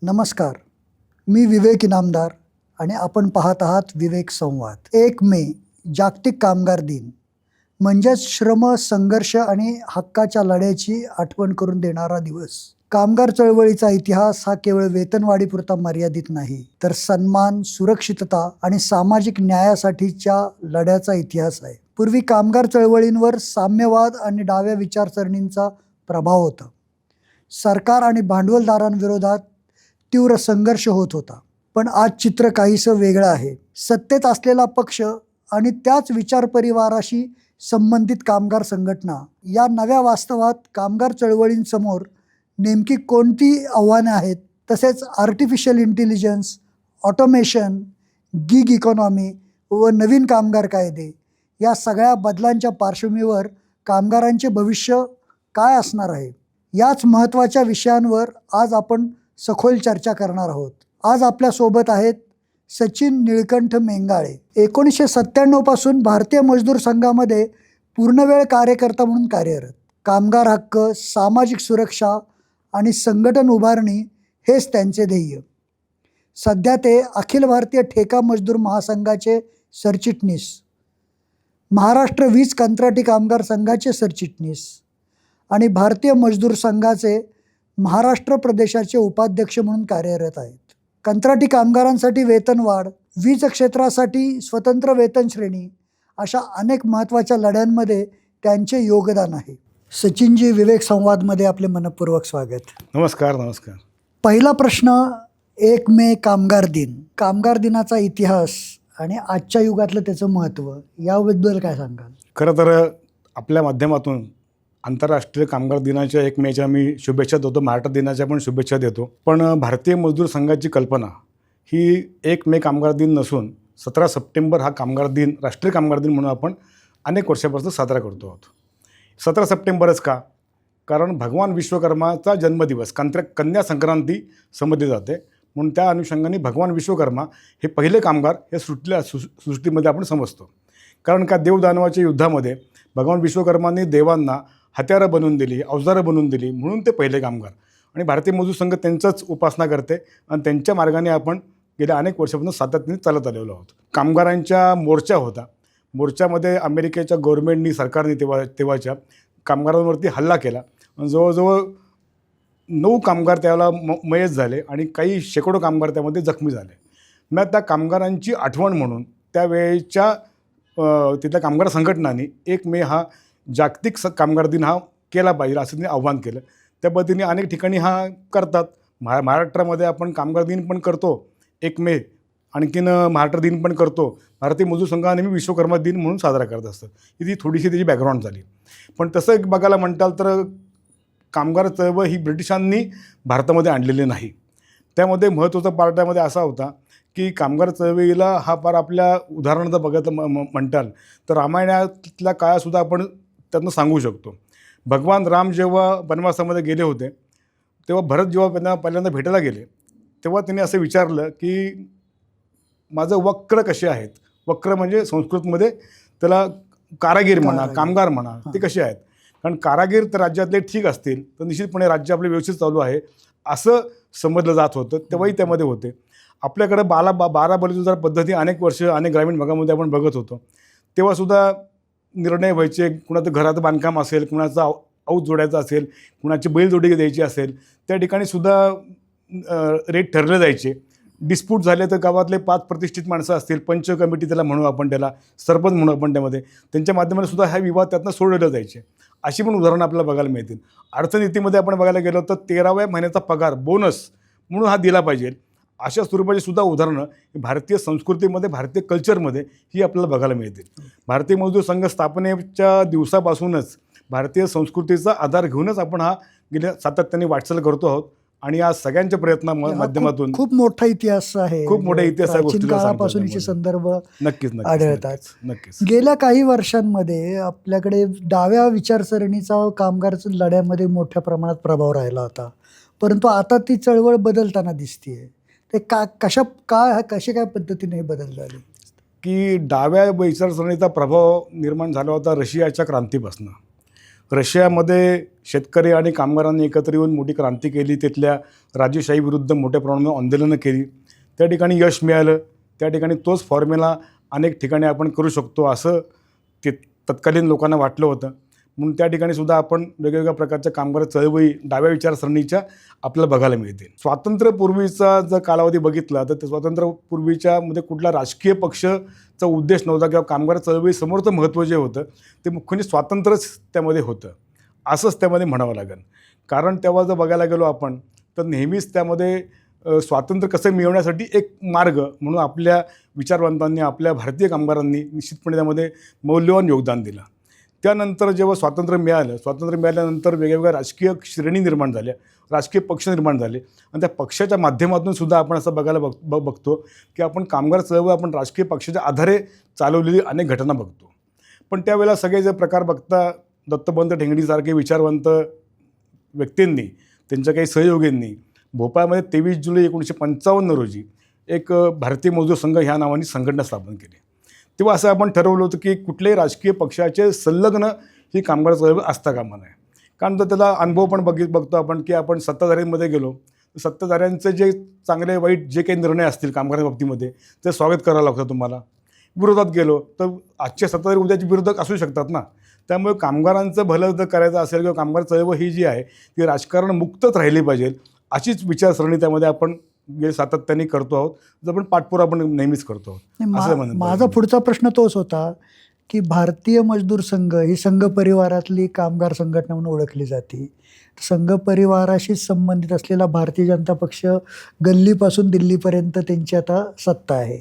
नमस्कार. मी विवेक इनामदार आणि आपण पाहत आहात विवेक संवाद. 1 मे जागतिक कामगार दिन म्हणजेच श्रम, संघर्ष आणि हक्काच्या लढ्याची आठवण करून देणारा दिवस. कामगार चळवळीचा इतिहास हा केवळ वेतनवाढीपुरता मर्यादित नाही, तर सन्मान, सुरक्षितता आणि सामाजिक न्यायासाठीच्या लढ्याचा इतिहास आहे. पूर्वी कामगार चळवळींवर साम्यवाद आणि डाव्या विचारसरणींचा प्रभाव होता. सरकार आणि भांडवलदारांविरोधात तीव्र संघर्ष होत होता. पण आज चित्र काहीसं वेगळं आहे. सत्तेत असलेला पक्ष आणि त्याच विचार परिवाराशी संबंधित कामगार संघटना या नव्या वास्तवात कामगार चळवळींसमोर नेमकी कोणती आव्हाने आहेत, तसेच artificial intelligence, automation, gig economy व नवीन कामगार कायदे या सगळ्या बदलांच्या पार्श्वभूमीवर कामगारांचे भविष्य काय असणार आहे, याच महत्त्वाच्या विषयांवर आज आपण सखोल चर्चा करणार आहोत. आज आपल्यासोबत आहेत सचिन निळकंठ मेंगाळे. 1997 पासून भारतीय मजदूर संघामध्ये पूर्णवेळ कार्यकर्ता म्हणून कार्यरत. कामगार हक्क, सामाजिक सुरक्षा आणि संघटन उभारणी हेच त्यांचे ध्येय. सध्या ते अखिल भारतीय ठेका मजदूर महासंघाचे सरचिटणीस, महाराष्ट्र वीज कंत्राटी कामगार संघाचे सरचिटणीस आणि भारतीय मजदूर संघाचे महाराष्ट्र प्रदेशाचे उपाध्यक्ष म्हणून कार्यरत आहेत. कंत्राटी कामगारांसाठी वेतनवाढ, वीज क्षेत्रासाठी स्वतंत्र वेतन श्रेणी अशा अनेक महत्त्वाच्या लढ्यांमध्ये त्यांचे योगदान आहे. सचिनजी, विवेक संवादमध्ये आपले मनपूर्वक स्वागत. नमस्कार. नमस्कार. पहिला प्रश्न, 1 मे कामगार दिन, कामगार दिनाचा इतिहास आणि आजच्या युगातलं त्याचं महत्त्व याबद्दल काय सांगाल? खरं तर आपल्या माध्यमातून आंतरराष्ट्रीय कामगार दिनाच्या 1 मेच्या मी शुभेच्छा देतो, महाराष्ट्र दिनाच्या पण शुभेच्छा देतो. पण भारतीय मजदूर संघाची कल्पना ही 1 मे कामगार दिन नसून 17 सप्टेंबर हा कामगार दिन, राष्ट्रीय कामगार दिन म्हणून आपण अनेक वर्षापासून साजरा करतो आहोत. 17 सप्टेंबरच का? कारण भगवान विश्वकर्माचा जन्मदिवस, कन्या संक्रांती समजली जाते, म्हणून त्या अनुषंगाने भगवान विश्वकर्मा हे पहिले कामगार हे सृष्टीमध्ये आपण समजतो. कारण का, देवदानवाच्या युद्धामध्ये भगवान विश्वकर्माने देवांना हत्यारं बनवून दिली, अवजारं बनवून दिली, म्हणून ते पहिले कामगार. आणि भारतीय मजदूर संघ त्यांचंच उपासना करते आणि त्यांच्या मार्गाने आपण गेल्या अनेक वर्षापासून सातत्याने चालत आलेलो आहोत. कामगारांच्या मोर्चा होता. मोर्चामध्ये अमेरिकेच्या गव्हर्नमेंटनी, सरकारने तेव्हाच्या कामगारांवरती हल्ला केला. जवळजवळ 9 कामगार त्याला मयत झाले आणि काही शेकडो कामगार त्यामध्ये जखमी झाले. मग त्या कामगारांची आठवण म्हणून त्यावेळेच्या तिथल्या कामगार संघटनांनी 1 मे हा जागतिक कामगार दिन हा केला पाहिजे असं त्यांनी आव्हान केलं. त्या पद्धतीने अनेक ठिकाणी हा करतात. महाराष्ट्रामध्ये आपण कामगार दिन पण करतो 1 मे, आणखीन महाराष्ट्र दिन पण करतो. भारतीय मजदूर संघ हा नेहमी विश्वकर्मा दिन म्हणून साजरा करत असतं. ही थोडीशी त्याची बॅकग्राऊंड झाली. पण तसं एक बघायला म्हणताल तर कामगार चळवळ ही ब्रिटिशांनी भारतामध्ये आणलेली नाही. त्यामध्ये महत्त्वाचा पार्ट त्यामध्ये असा होता की कामगार चळवळीला हा फार आपल्या उदाहरणार्थ बघायचं म्हणताल तर रामायणातल्या काळासुद्धा आपण त्यातनं सांगू शकतो. भगवान राम जेव्हा वनवासामध्ये गेले होते तेव्हा भरत जेव्हा त्यांना पहिल्यांदा भेटायला गेले तेव्हा त्यांनी असं विचारलं की माझं वक्र कसे आहेत. वक्र म्हणजे संस्कृतमध्ये त्याला कारागीर म्हणा, कामगार म्हणा, ते कसे आहेत. कारण कारागीर तर राज्यातले ठीक असतील तर निश्चितपणे राज्य आपले व्यवस्थित चालू आहे असं समजलं जात होतं. तेव्हाही त्यामध्ये होते. आपल्याकडं 12 बलुतेदार पद्धती अनेक वर्ष अनेक ग्रामीण भागामध्ये आपण बघत होतो. तेव्हासुद्धा निर्णय व्हायचे, कुणाचं घराचं बांधकाम असेल, कुणाचा औत जोडायचा असेल, कुणाची बैलजोडी द्यायची असेल, त्या ठिकाणीसुद्धा रेट ठरले जायचे. डिस्प्यूट झाले तर गावातले 5 प्रतिष्ठित माणसं असतील, पंच कमिटी त्याला म्हणू आपण, त्याला सरपंच म्हणू आपण, त्यामध्ये त्यांच्या माध्यमाने सुद्धा हा विवाद त्यातनं सोडवले जायचे. अशी पण उदाहरणं आपल्याला बघायला मिळतील. अर्थनीतीमध्ये आपण बघायला गेलो तर 13व्या महिन्याचा पगार बोनस म्हणून हा दिला पाहिजे, अशा स्वरूपाची सुद्धा उदाहरणं भारतीय संस्कृतीमध्ये, भारतीय कल्चरमध्ये ही आपल्याला बघायला मिळतील. भारतीय मजदूर संघ स्थापनेच्या दिवसापासूनच भारतीय संस्कृतीचा आधार घेऊनच आपण हा गेल्या सातत्याने वाटचाल करतो आहोत आणि आज सगळ्यांच्या प्रयत्नांमाध्यमातून खूप मोठा इतिहास आहे. खूप मोठा इतिहास आहे. प्राचीन काळापासूनचे संदर्भ नक्कीच आढळतात. नक्कीच. गेल्या काही वर्षांमध्ये आपल्याकडे डाव्या विचारसरणीचा कामगार लढ्यामध्ये मोठ्या प्रमाणात प्रभाव राहिला होता, परंतु आता ती चळवळ बदलताना दिसतीये. ते कशा काय पद्धतीने बदल झाले? की डाव्या विचारसरणीचा प्रभाव निर्माण झाला होता रशियाच्या क्रांतीपासून. रशियामध्ये शेतकरी आणि कामगारांनी एकत्र येऊन मोठी क्रांती केली, तिथल्या राजेशाहीविरुद्ध मोठ्या प्रमाणात आंदोलनं केली, त्या ठिकाणी यश मिळालं. त्या ठिकाणी तोच फॉर्म्युला अनेक ठिकाणी आपण करू शकतो असं ते तत्कालीन लोकांना वाटलं होतं. म्हणून त्या ठिकाणी सुद्धा आपण वेगवेगळ्या प्रकारच्या कामगार चळवळी डाव्या विचारसरणीच्या आपल्याला बघायला मिळतील. स्वातंत्र्यपूर्वीचा जर कालावधी बघितला तर ते स्वातंत्र्यपूर्वीच्या मध्ये कुठला राजकीय पक्षाचा उद्देश नव्हता किंवा कामगार चळवळी समोरचं महत्त्व जे होतं ते मुख्यतः स्वातंत्र्यच त्यामध्ये होतं असंच त्यामध्ये म्हणावं लागेल. कारण तेव्हा जर बघायला गेलो आपण तर नेहमीच त्यामध्ये स्वातंत्र्य कसं मिळवण्यासाठी एक मार्ग म्हणून आपल्या विचारवंतांनी, आपल्या भारतीय कामगारांनी निश्चितपणे त्यामध्ये मौल्यवान योगदान दिलं. त्यानंतर जेव्हा स्वातंत्र्य मिळाल्यानंतर वेगवेगळ्या राजकीय श्रेणी निर्माण झाल्या, राजकीय पक्ष निर्माण झाले आणि त्या पक्षाच्या माध्यमातून सुद्धा आपण असं बघायला बघतो की आपण कामगार चळवळ आपण राजकीय पक्षाच्या आधारे चालवलेली अनेक घटना बघतो. पण त्यावेळेला सगळे जे प्रकार बघता दत्तोपंत ठेंगडीसारखे विचारवंत व्यक्तींनी, त्यांच्या काही सहयोगींनी भोपाळमध्ये 23 जुलै 1955 रोजी एक भारतीय मजदूर संघ ह्या नावाने संघटना स्थापन केली. तेव्हा असं आपण ठरवलं होतं की कुठल्याही राजकीय पक्षाचे संलग्न ही कामगार चळवळ असता कामा नये. कारण तर त्याला अनुभव पण बघतो आपण की आपण सत्ताधाऱ्यांमध्ये गेलो तर सत्ताधाऱ्यांचे जे चांगले वाईट जे काही निर्णय असतील कामगारांच्या बाबतीमध्ये ते स्वागत करावं लागतं तुम्हाला. विरोधात गेलो तर आजचे सत्ताधारी उद्याचे विरोधक असू शकतात ना. त्यामुळे कामगारांचं भलं जर करायचं असेल किंवा कामगार चळवळ ही जी आहे ती राजकारण मुक्तच राहिली पाहिजे अशीच विचारसरणी त्यामध्ये आपण सातत्याने करतो आहोत. जर पण पाठपुरा आपण नेहमीच करतो आहोत. माझा पुढचा प्रश्न तोच होता की भारतीय मजदूर संघ ही संघ परिवारातली कामगार संघटना म्हणून ओळखली जाते. संघ परिवाराशी संबंधित असलेला भारतीय जनता पक्ष गल्लीपासून दिल्लीपर्यंत त्यांची आता सत्ता आहे.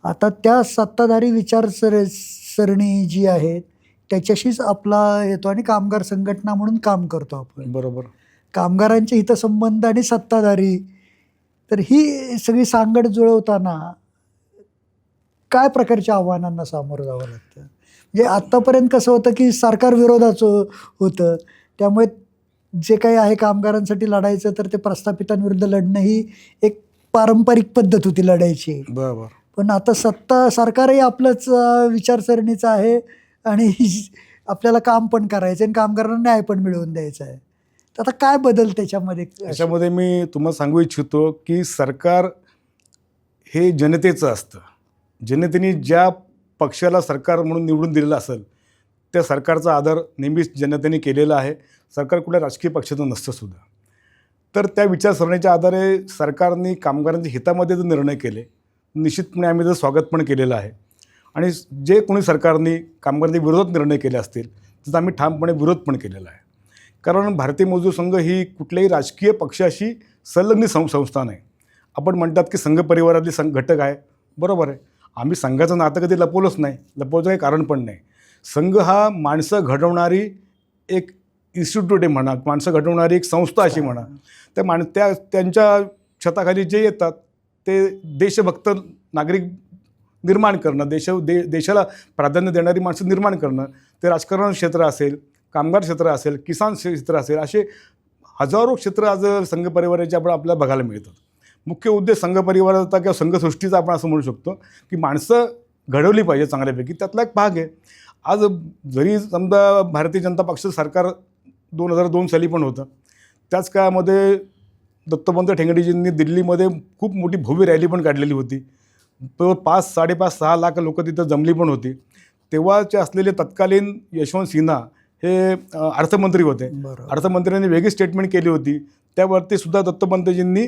आता त्या सत्ताधारी विचारसरणी जी आहे त्याच्याशीच आपला येतो आणि कामगार संघटना म्हणून काम करतो आपण. बरोबर. कामगारांचे हितसंबंध आणि सत्ताधारी, तर ही सगळी सांगड जुळवताना काय प्रकारच्या आव्हानांना सामोरं जावं लागतं? म्हणजे आत्तापर्यंत कसं होतं की सरकार विरोधाचं होतं, त्यामुळे जे काही आहे कामगारांसाठी लढायचं तर ते प्रस्थापितांविरुद्ध लढणं ही एक पारंपरिक पद्धत होती लढायची. बरोबर. पण आता सरकारही आपलंच विचारसरणीचं आहे आणि आपल्याला काम पण करायचं आणि कामगारांना न्याय पण मिळवून द्यायचा आहे. तर आता काय बदल त्याच्यामध्ये मी तुम्हाला सांगू इच्छितो की सरकार हे जनतेचं असतं. जनतेने ज्या पक्षाला सरकार म्हणून निवडून दिलेलं असेल त्या सरकारचा आदर नेहमीच जनतेने केलेला आहे. सरकार कुठल्या राजकीय पक्षाचं नसतं सुद्धा. तर त्या विचारसरणीच्या आधारे सरकारने कामगारांच्या हितामध्ये जर निर्णय केले निश्चितपणे आम्ही त्याचं स्वागत पण केलेलं आहे. आणि जे कोणी सरकारने कामगारांच्या विरोधात निर्णय केले असतील त्याचा आम्ही ठामपणे विरोध पण केलेला आहे. कारण भारतीय मजदूर संघ ही कुठल्याही राजकीय पक्षाशी संलग्न संस्था नाही. आपण म्हणतात की संघ परिवारातली घटक आहे, बरोबर आहे. आम्ही संघाचं नातं कधी लपवलंच नाही, लपवायचं काही कारण पण नाही. संघ हा माणसं घडवणारी एक इन्स्टिट्यूट आहे म्हणा, माणसं घडवणारी एक संस्था अशी म्हणा. त्यांच्या छताखाली जे येतात ते देशभक्त नागरिक निर्माण करणं, देशाला प्राधान्य देणारी माणसं निर्माण करणं, ते राजकारण क्षेत्र असेल, कामगार क्षेत्र असेल, किसान क्षेत्र असेल, असे हजारो क्षेत्र आज संघ परिवाराचे आपण आपल्याला बघायला मिळतात. मुख्य उद्देश संघ परिवाराचा किंवा संघसृष्टीचा आपण असं म्हणू शकतो की माणसं घडवली पाहिजे चांगल्यापैकी, त्यातला एक भाग आहे. आज जरी समजा भारतीय जनता पक्ष सरकार 2002 साली पण होतं, त्याच काळामध्ये दत्तोपंत ठेंगडीजींनी दिल्लीमध्ये खूप मोठी भव्य रॅली पण काढलेली होती. 5-6.5 लाख लोक तिथं जमली पण होती. तेव्हाचे असलेले तत्कालीन यशवंत सिन्हा हे अर्थमंत्री होते. अर्थमंत्र्यांनी वेगळी स्टेटमेंट केली होती. त्यावरती सुद्धा दत्तोपंतजींनी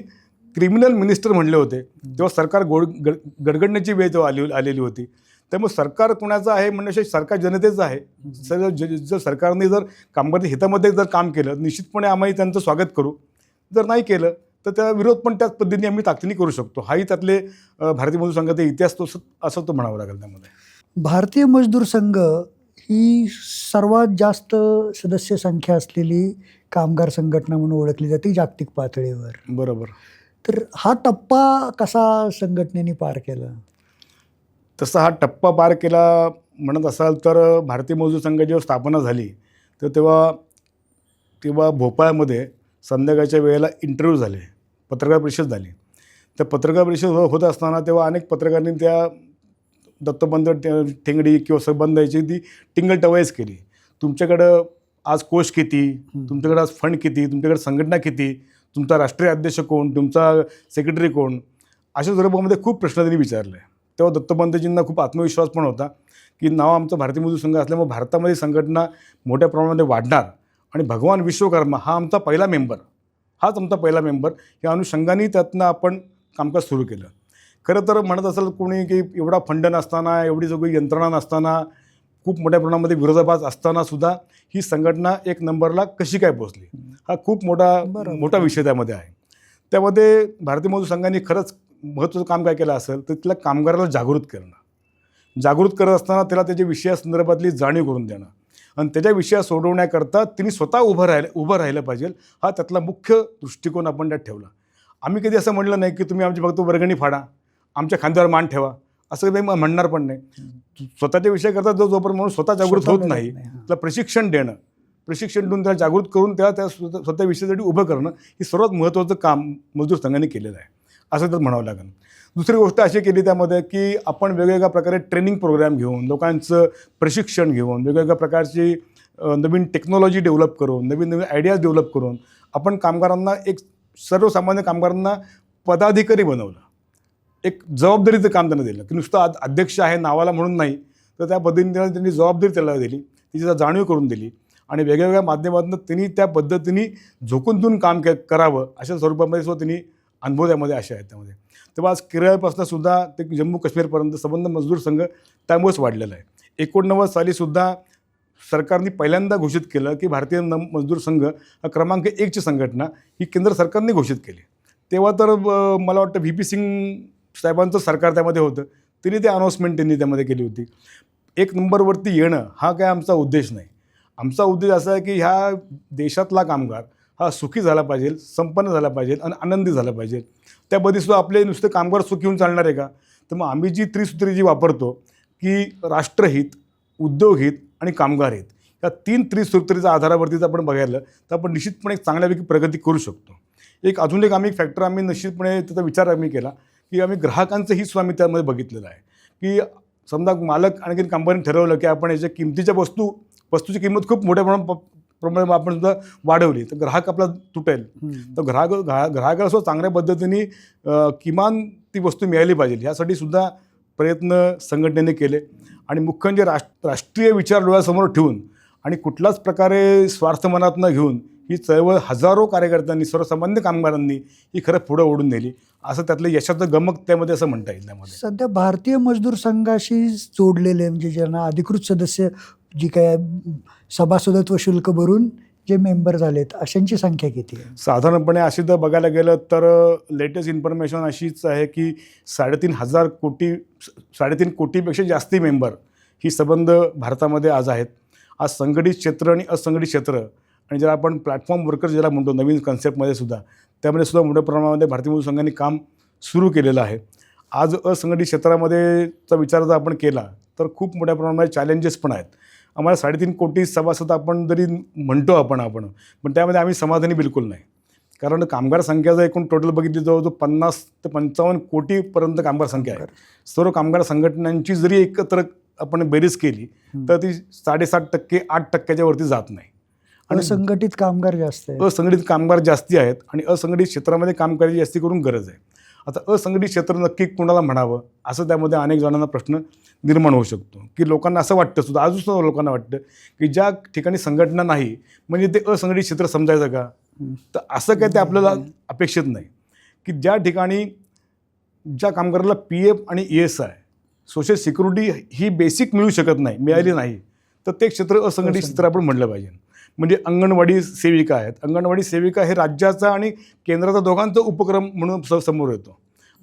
क्रिमिनल मिनिस्टर म्हणले होते. तेव्हा सरकार गडगडण्याची वेळ तेव्हा आलेली होती. त्यामुळे सरकार कुणाचं आहे म्हणण्यापेक्षा सरकार जनतेचं आहे. जर सरकारने जर कामगारांच्या हितामध्ये जर काम केलं निश्चितपणे आम्ही त्यांचं स्वागत करू. जर नाही केलं तर त्या विरोध पण त्याच पद्धतीने आम्ही ताकदीने करू शकतो. हाही त्यातले भारतीय मजदूर संघाचा इतिहास तो असं तो म्हणावं लागेल. त्यामध्ये भारतीय मजदूर संघ ही सर्वात जास्त सदस्य संख्या असलेली कामगार संघटना म्हणून ओळखली जाते जागतिक पातळीवर. बरोबर. तर हा टप्पा कसा संघटनेने पार केला? तसा हा टप्पा पार केला म्हणत असाल तर भारतीय मजदूर संघाची जेव्हा स्थापना झाली तर तेव्हा भोपाळमध्ये संध्याकाळच्या वेळेला इंटरव्ह्यू झाले, पत्रकार परिषद झाली. त्या पत्रकार परिषद होत असताना तेव्हा अनेक पत्रकारांनी त्या दत्तोपंत ठेंगडी किंवा संबंधाची ती टिंगलटवाईच केली. तुमच्याकडं आज कोष किती, तुमच्याकडे आज फंड किती, तुमच्याकडे संघटना किती, तुमचा राष्ट्रीय अध्यक्ष कोण, तुमचा सेक्रेटरी कोण, अशा स्वरूपामध्ये खूप प्रश्न त्यांनी विचारले. तेव्हा दत्तोपंतजींना खूप आत्मविश्वास पण होता की नाव आमचं भारतीय मजदूर संघ असल्यामुळे भारतामध्ये संघटना मोठ्या प्रमाणामध्ये वाढणार आणि भगवान विश्वकर्मा हा आमचा पहिला मेंबर, हाच आमचा पहिला मेंबर, या अनुषंगाने त्यातनं आपण कामकाज सुरू केलं. खरं तर म्हणत असेल कोणी की एवढा फंड नसताना, एवढी सगळी यंत्रणा नसताना, खूप मोठ्या प्रमाणामध्ये विरोधाभास असतानासुद्धा ही संघटना एक नंबरला कशी काय पोचली, हा खूप मोठा विषय त्यामध्ये आहे. त्यामध्ये भारतीय मजदूर संघाने खरंच महत्त्वाचं काम काय केलं असेल तर तिथल्या कामगाराला जागृत करत असताना त्याला त्याच्या विषयासंदर्भातली जाणीव करून देणं आणि त्याच्या विषया सोडवण्याकरता तिने स्वतः उभं राहिलं पाहिजे, हा त्यातला मुख्य दृष्टिकोन आपण त्यात ठेवला. आम्ही कधी असं म्हणलं नाही की तुम्ही आमची फक्त वर्गणी फाडा, आमच्या खांद्यावर मान ठेवा, असं काही म्हणणार पण नाही. स्वतःच्या विषयाकरता जोपर्यंत म्हणून स्वतः जागृत होत नाही त्याला प्रशिक्षण देऊन त्याला जागृत करून त्या स्वतः विषयासाठी उभं करणं ही सर्वात महत्त्वाचं काम मजदूर संघाने केलेलं आहे असं तर म्हणावं लागेल. दुसरी गोष्ट अशी केली त्यामध्ये की आपण वेगवेगळ्या प्रकारे ट्रेनिंग प्रोग्राम घेऊन, लोकांचं प्रशिक्षण घेऊन, वेगवेगळ्या प्रकारची नवीन टेक्नॉलॉजी डेव्हलप करून, नवीन आयडियाज डेव्हलप करून आपण कामगारांना, एक सर्वसामान्य कामगारांना पदाधिकारी बनवलं. एक जबाबदारीचं काम त्यांना दिलं की नुसतं अध्यक्ष आहे नावाला म्हणून नाही, तर त्या पद्धतीने त्यांनी जबाबदारी त्याला दिली, तिची जाणीव करून दिली आणि वेगवेगळ्या माध्यमातून त्यांनी त्या पद्धतीने झोकून देऊन काम करावं अशा स्वरूपामध्ये सुद्धा त्यांनी अनुभव त्यामध्ये असे आहेत. त्यामध्ये तेव्हा आज केरळपासून सुद्धा ते जम्मू काश्मीरपर्यंत संबंध मजदूर संघ त्यामुळेच वाढलेला आहे. 89 सालीसुद्धा सरकारने पहिल्यांदा घोषित केलं की भारतीय मजदूर संघ हा क्रमांक 1ची संघटना ही केंद्र सरकारने घोषित केली. तेव्हा तर मला वाटतं VP सिंग साहेबांचं सरकार त्यामध्ये होतं, त्यांनी ते अनाऊन्समेंट त्यांनी त्यामध्ये केली होती. 1 नंबरवरती येणं हा काय आमचा उद्देश नाही. आमचा उद्देश असा आहे की ह्या देशातला कामगार हा सुखी झाला पाहिजे, संपन्न झाला पाहिजे आणि आनंदी झाला पाहिजे. त्याबद्दलसुद्धा आपले नुसते कामगार सुखी होऊन चालणार आहे का? तर मग आम्ही जी त्रिसूत्री जी वापरतो की राष्ट्रहित, उद्योगहित आणि कामगार हित, या 3 त्रिसूत्रीच्या आधारावरतीच आपण बघायला तर आपण निश्चितपणे एक चांगल्यापैकी प्रगती करू शकतो. अजून एक फॅक्टर आम्ही निश्चितपणे त्याचा विचार आम्ही केला की आम्ही ग्राहकांचं हित आम्ही त्यामध्ये बघितलेलं आहे की समजा मालक आणखी कंपनीने ठरवलं की आपण याच्या किमतीच्या वस्तूची किंमत खूप मोठ्या प्रमाणात आपण सुद्धा वाढवली तर ग्राहक आपला तुटेल. तर ग्राहकाला सुद्धा चांगल्या पद्धतीने किमान ती वस्तू मिळाली पाहिजे यासाठी सुद्धा प्रयत्न संघटनेने केले आणि मुख्य म्हणजे राष्ट्रीय विचार डोळ्यासमोर ठेवून आणि कुठल्याच प्रकारे स्वार्थ मनात न घेऊन ही चळवळ हजारो कार्यकर्त्यांनी, सर्वसामान्य कामगारांनी ही खरं पुढं ओढून नेली, असं त्यातलं यशाचं गमक त्यामध्ये असं म्हणता येईल. त्यामध्ये सध्या भारतीय मजदूर संघाशी जोडलेले म्हणजे ज्यांना अधिकृत सदस्य जी काय सभासदत्व शुल्क भरून जे मेंबर झालेत अशांची संख्या किती आहे? साधारणपणे अशी जर बघायला गेलं तर लेटेस्ट इन्फॉर्मेशन अशीच आहे की 3.5 कोटीपेक्षा जास्ती मेंबर ही संबंध भारतामध्ये आज आहेत. आज संघटित क्षेत्र आणि असंघटित क्षेत्र आणि ज्याला आपण प्लॅटफॉर्म वर्कर्स ज्याला म्हणतो नवीन कन्सेप्टमध्ये सुद्धा, त्यामध्ये सुद्धा मोठ्या प्रमाणामध्ये भारतीय मजदूर संघाने काम सुरू केलेलं आहे. आज असंघटित क्षेत्रामध्येचा विचार जर आपण केला तर खूप मोठ्या प्रमाणामध्ये चॅलेंजेस पण आहेत. आम्हाला 3.5 कोटी सभासद आपण जरी म्हणतो आपण पण त्यामध्ये आम्ही समाधानी बिलकुल नाही. कारण कामगार संख्या जर एकूण टोटल बघितली जवळजवळ 50 ते 55 कोटीपर्यंत कामगार संख्या आहे. सर्व कामगार संघटनांची जरी एकत्र आपण बेरीज केली तर ती 7.5% 8% वरती जात नाही. आणि असंघटित कामगार जास्त आहेत. असंघटित कामगार जास्ती आहेत आणि असंघटित क्षेत्रामध्ये काम करायची जास्ती करून गरज आहे. आता असंघटित क्षेत्र नक्की कोणाला म्हणावं असं त्यामध्ये अनेक जणांना प्रश्न निर्माण होऊ शकतो की लोकांना असं वाटतं सुद्धा, अजूनसुद्धा लोकांना वाटतं की ज्या ठिकाणी संघटना नाही म्हणजे ते असंघटित क्षेत्र समजायचं का? तर असं काय ते आपल्याला अपेक्षित नाही की ज्या ठिकाणी ज्या कामगाराला PF आणि ESI सोशल सिक्युरिटी ही बेसिक मिळाली नाही तर ते क्षेत्र असंघटित क्षेत्र आपण म्हटलं पाहिजे. म्हणजे अंगणवाडी सेविका आहेत. अंगणवाडी सेविका हे राज्याचा आणि केंद्राचा दोघांचा उपक्रम म्हणून समोर येतो.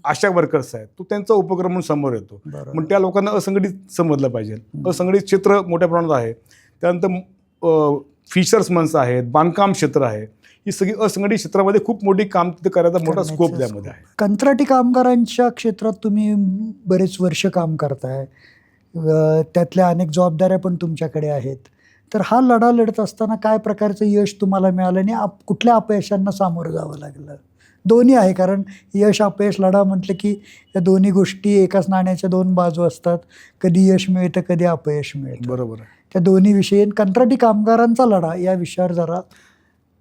आशा वर्कर्स आहेत, तो त्यांचा उपक्रम म्हणून समोर येतो. मग त्या लोकांना असंघटित समजलं पाहिजे. असंघटित क्षेत्र मोठ्या प्रमाणात आहे. त्यानंतर फिशर्समन्स आहेत, बांधकाम क्षेत्र आहे, ही सगळी असंघटित क्षेत्रामध्ये खूप मोठी काम तिथे करायचा मोठा स्कोप त्यामध्ये आहे. कंत्राटी कामगारांच्या क्षेत्रात तुम्ही बरेच वर्ष काम करताय, त्यातल्या अनेक जबाबदाऱ्या पण तुमच्याकडे आहेत. तर हा लढा लढत असताना काय प्रकारचं यश तुम्हाला मिळालं आणि कुठल्या अपयशांना सामोरं जावं लागलं? दोन्ही आहे, कारण यश अपयश लढा म्हटलं की या दोन्ही गोष्टी एकाच नाण्याच्या दोन बाजू असतात. कधी यश मिळतं, कधी अपयश मिळतं. बरोबर आहे. त्या दोन्ही विषयी कंत्राटी कामगारांचा लढा या विषयावर जरा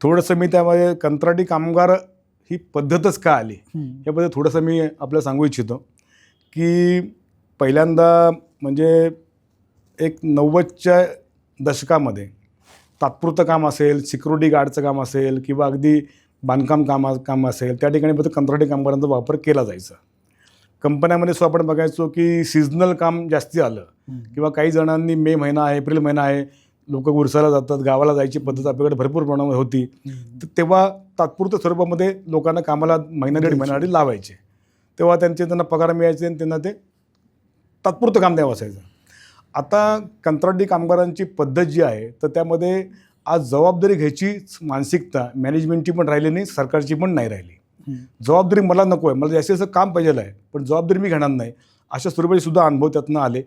थोडंसं मी त्यामध्ये कंत्राटी कामगार ही पद्धतच का आली याबद्दल थोडंसं मी आपल्याला सांगू इच्छितो की पहिल्यांदा म्हणजे एक 90च्या दशकामध्ये तात्पुरतं काम असेल, सिक्युरिटी गार्डचं काम असेल किंवा अगदी बांधकाम काम असेल, त्या ठिकाणी फक्त कंत्राटी कामगारांचा वापर केला जायचा. कंपन्यामध्ये सुद्धा आपण बघायचो की सीझनल काम जास्ती आलं किंवा काही जणांनी मे महिना आहे, एप्रिल महिना आहे, लोक उरसाला जातात, गावाला जायची पद्धत आपल्याकडे भरपूर प्रमाणात होती. तर तेव्हा तात्पुरत्या स्वरूपामध्ये लोकांना कामाला महिना दीड महिन्याआधी लावायचे. तेव्हा त्यांना पगार मिळायचे आणि त्यांना ते तात्पुरतं काम द्यावं असायचं. आता कंत्राटी कामगारांची पद्धत जी आहे तर त्यामध्ये आज जबाबदारी घ्यायची मानसिकता मॅनेजमेंटची पण राहिली नाही, सरकारची पण नाही राहिली. जबाबदारी मला नको आहे, मला जास्तीत जास्त काम पाहिजे आहे, पण जबाबदारी मी घेणार नाही, अशा स्वरूपाचे सुद्धा अनुभव त्यातनं आले.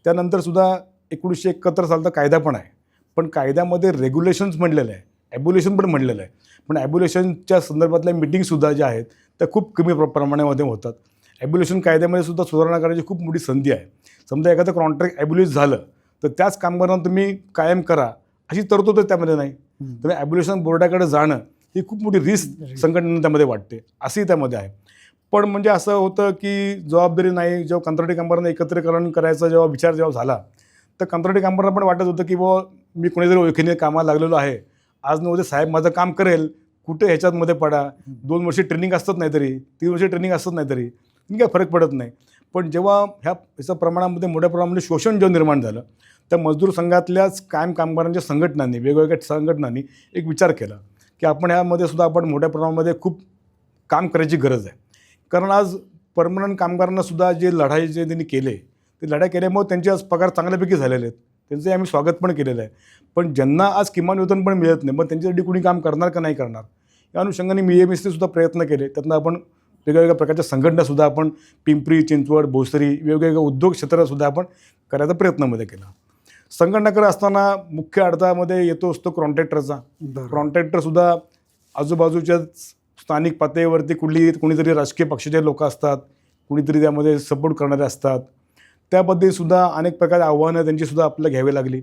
त्यानंतर सुद्धा 1971 सालचा कायदा पण आहे, पण कायद्यामध्ये रेग्युलेशन्स म्हणलेलं आहे, ॲब्युलेशन पण म्हणलेलं आहे, पण ॲब्युलेशनच्या संदर्भातल्या मिटिंगसुद्धा ज्या आहेत त्या खूप कमी प्रमाणामध्ये होतात. ॲब्युलेशन कायद्यामध्ये सुद्धा सुधारणा करायची खूप मोठी संधी आहे. समजा एखादं कॉन्ट्रॅक्ट ॲब्युलेट झालं तर त्याच कामगारांना तुम्ही कायम करा अशी तरतूद त्यामध्ये नाही. तर ॲब्युलेशन बोर्डाकडे जाणं ही खूप मोठी रिस्क संघटना त्यामध्ये वाटते, असंही त्यामध्ये आहे. पण म्हणजे असं होतं की जबाबदारी नाही. जेव्हा कंत्राटी कामगारांना एकत्रीकरण करायचा विचार झाला तर कंत्राटी कामगारांना पण वाटत होतं की बुवा मी कोणीतरी ओळखीने कामाला लागलेलो आहे, आज न उद्या साहेब माझं काम करेल, कुठे ह्याच्यामध्ये पडा, 2 वर्षे ट्रेनिंग असतात नाही तरी, 3 वर्षे ट्रेनिंग असतात नाही तरी काय फरक पडत नाही. पण जेव्हा याच्या प्रमाणामध्ये मोठ्या प्रमाणामध्ये शोषण जेव्हा निर्माण झालं त्या मजदूर संघातल्याच कायम कामगारांच्या संघटनांनी, वेगवेगळ्या संघटनांनी एक विचार केला की आपण ह्यामध्ये सुद्धा आपण मोठ्या प्रमाणामध्ये खूप काम करायची गरज आहे. कारण आज परमनंट कामगारांना सुद्धा जे लढाई जे त्यांनी केले ते लढाई केल्यामुळे त्यांचे आज पगार चांगल्यापैकी झालेले आहेत, त्यांचं आम्ही स्वागत पण केलेलं आहे. पण ज्यांना आज किमान वेतन पण मिळत नाही, मग त्यांच्यासाठी कुणी काम करणार का नाही करणार, या अनुषंगाने मी EMSने सुद्धा प्रयत्न केले. त्यातनं आपण वेगवेगळ्या प्रकारच्या संघटनासुद्धा आपण पिंपरी चिंचवड, भोसरी वेगवेगळ्या उद्योग क्षेत्रातसुद्धा आपण करायचा प्रयत्नामध्ये केला. संघटना करत असताना मुख्य अडथळ्यामध्ये येतो असतो कॉन्ट्रॅक्टरचा. कॉन्ट्रॅक्टरसुद्धा आजूबाजूच्या स्थानिक पातळीवरती कुणीतरी राजकीय पक्षाचे लोक असतात, कुणीतरी त्यामध्ये सपोर्ट करणारे असतात. त्याबद्दलसुद्धा अनेक प्रकारचे आव्हानं त्यांचीसुद्धा आपल्याला घ्यावी लागली.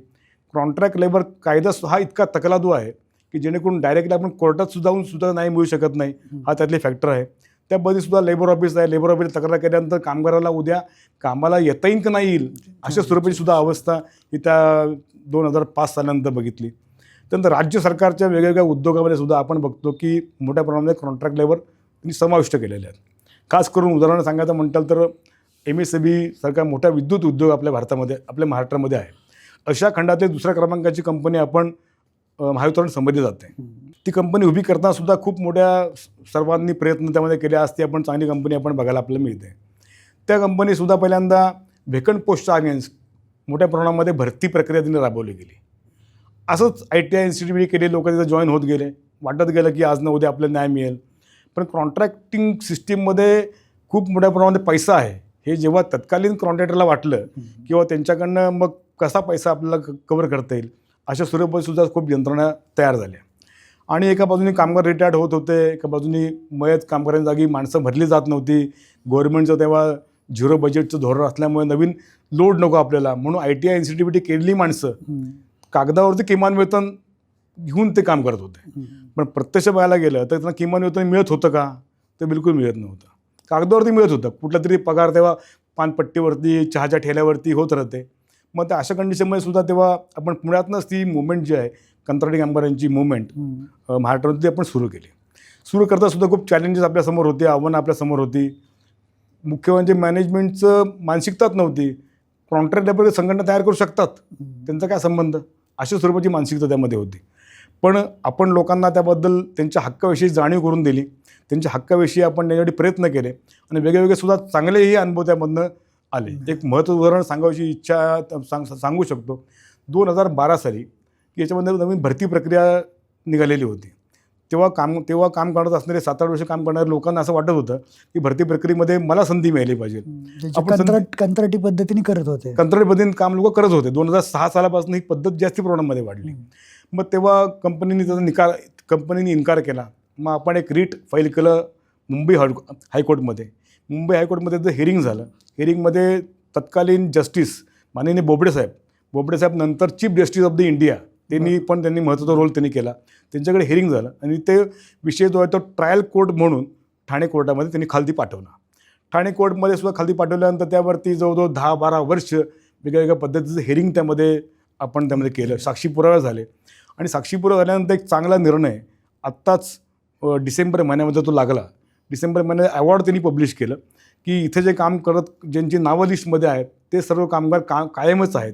कॉन्ट्रॅक्ट लेबर कायदा हा इतका तकलादू आहे की जेणेकरून डायरेक्टली आपण कोर्टात सुद्धा नाही मिळू शकत नाही, हा त्यातली फॅक्टर आहे. त्याबद्दलसुद्धा लेबर ऑफिस आहे, लेबर ऑफिस तक्रार केल्यानंतर कामगाराला उद्या कामाला येता येईल की नाही येईल अशा स्वरूपाची सुद्धा अवस्था ही त्या 2005 सालानंतर बघितली. त्यानंतर राज्य सरकारच्या वेगवेगळ्या उद्योगामध्ये सुद्धा आपण बघतो की मोठ्या प्रमाणामध्ये कॉन्ट्रॅक्ट लेबर त्यांनी समाविष्ट केलेले आहेत. खास करून उदाहरण सांगायचं म्हटलं तर MSEB सारखा मोठा विद्युत उद्योग आपल्या भारतामध्ये, आपल्या महाराष्ट्रामध्ये आहे. अशा खंडातली दुसऱ्या क्रमांकाची कंपनी आपण महावितरण संबंधित जाते. ती कंपनी उभी करताना सुद्धा खूप मोठ्या सर्वांनी प्रयत्न त्यामध्ये केले असते. आपण चांगली कंपनी आपण बघायला आपल्याला मिळते. त्या कंपनीसुद्धा पहिल्यांदा व्हेकंट पोस्टच्या अगेन्स्ट मोठ्या प्रमाणामध्ये भरती प्रक्रिया तिने राबवली गेली. असंच ITI इन्स्टिट्यूट केले, लोक तिथं जॉईन होत गेले, वाटत गेलं की आज न उद्या आपल्याला न्याय मिळेल. पण कॉन्ट्रॅक्टिंग सिस्टीममध्ये खूप मोठ्या प्रमाणामध्ये पैसा आहे हे जेव्हा तत्कालीन कॉन्ट्रॅक्टरला वाटलं किंवा त्यांच्याकडनं मग कसा पैसा आपल्याला कव्हर करता येईल अशा स्वरूपातसुद्धा खूप यंत्रणा तयार झाल्या. आणि एका बाजूने कामगार रिटायर्ड होत होते, एका बाजूने मयत कामगारांच्या जागी माणसं भरली जात नव्हती. गव्हर्नमेंटचं तेव्हा झिरो बजेटचं धोरण असल्यामुळे नवीन लोड नको आपल्याला, म्हणून ITI इन्स्टिट्यूट केलेली माणसं कागदावरती किमान वेतन घेऊन ते काम करत होते. पण प्रत्यक्ष बघायला गेलं तर त्यांना किमान वेतन मिळत होतं का, ते बिलकुल मिळत नव्हतं. कागदावरती मिळत होतं, कुठला तरी पगार तेव्हा पानपट्टीवरती चहाच्या ठेल्यावरती होत राहते. मग त्या अशा कंडिशनमध्ये सुद्धा तेव्हा आपण पुण्यातनंच ती मुवमेंट जी आहे कंत्राटी कामगारांची मुवमेंट महाराष्ट्रामध्ये ती आपण सुरू केली. सुरू करतासुद्धा खूप चॅलेंजेस आपल्यासमोर होते, आव्हानं आपल्यासमोर होती. मुख्य म्हणजे मॅनेजमेंटचं मानसिकताच नव्हती. कॉन्ट्रॅक्ट लेबर संघटना तयार करू शकतात, त्यांचा काय संबंध, अशा स्वरूपाची मानसिकता त्यामध्ये होती. पण आपण लोकांना त्याबद्दल त्यांच्या हक्काविषयी जाणीव करून दिली, त्यांच्या हक्काविषयी आपण त्याच्यासाठी प्रयत्न केले आणि वेगवेगळे सुद्धा चांगलेही अनुभव त्यामधनं आले. एक महत्त्वाचं उदाहरण सांगायची इच्छा सांगू शकतो. 2012 साली की याच्यामध्ये नवीन भरती प्रक्रिया निघालेली होती. तेव्हा काम करत असणारे 7-8 वर्ष काम करणाऱ्या लोकांना असं वाटत होतं की भरती प्रक्रियेमध्ये मला संधी मिळाली पाहिजे. कंत्राटी पद्धतीने करत होते, कंत्राटी पद्धतीने काम लोक करत होते. 2006 सालापासून ही पद्धत जास्ती प्रमाणामध्ये वाढली. मग तेव्हा कंपनीने इन्कार केला. मग आपण एक रीट फाईल केलं मुंबई हायकोर्टमध्ये. मुंबई हायकोर्टमध्ये जर हिअरिंग झालं, हिअरिंगमध्ये तत्कालीन जस्टिस माननीय बोबडे साहेब नंतर chief justice of the India त्यांनी महत्त्वाचा रोल त्यांनी केला. त्यांच्याकडे हिअरिंग झालं आणि ते विषय जो आहे तो ट्रायल कोर्ट म्हणून ठाणे कोर्टामध्ये त्यांनी खालती पाठवला. ठाणे कोर्टमध्ये सुद्धा खालती पाठवल्यानंतर त्यावरती जवळजवळ 10-12 वर्ष वेगवेगळ्या पद्धतीचं हिअरिंग त्यामध्ये केलं. साक्षी पुरावे झाले आणि साक्षी पुरावा झाल्यानंतर एक चांगला निर्णय आत्ताच डिसेंबर महिन्यामध्ये तो लागला. डिसेंबर महिन्यात अवॉर्ड त्यांनी पब्लिश केलं की इथे जे काम करत ज्यांची नावं लिस्टमध्ये आहेत ते सर्व कामगार कायमच आहेत.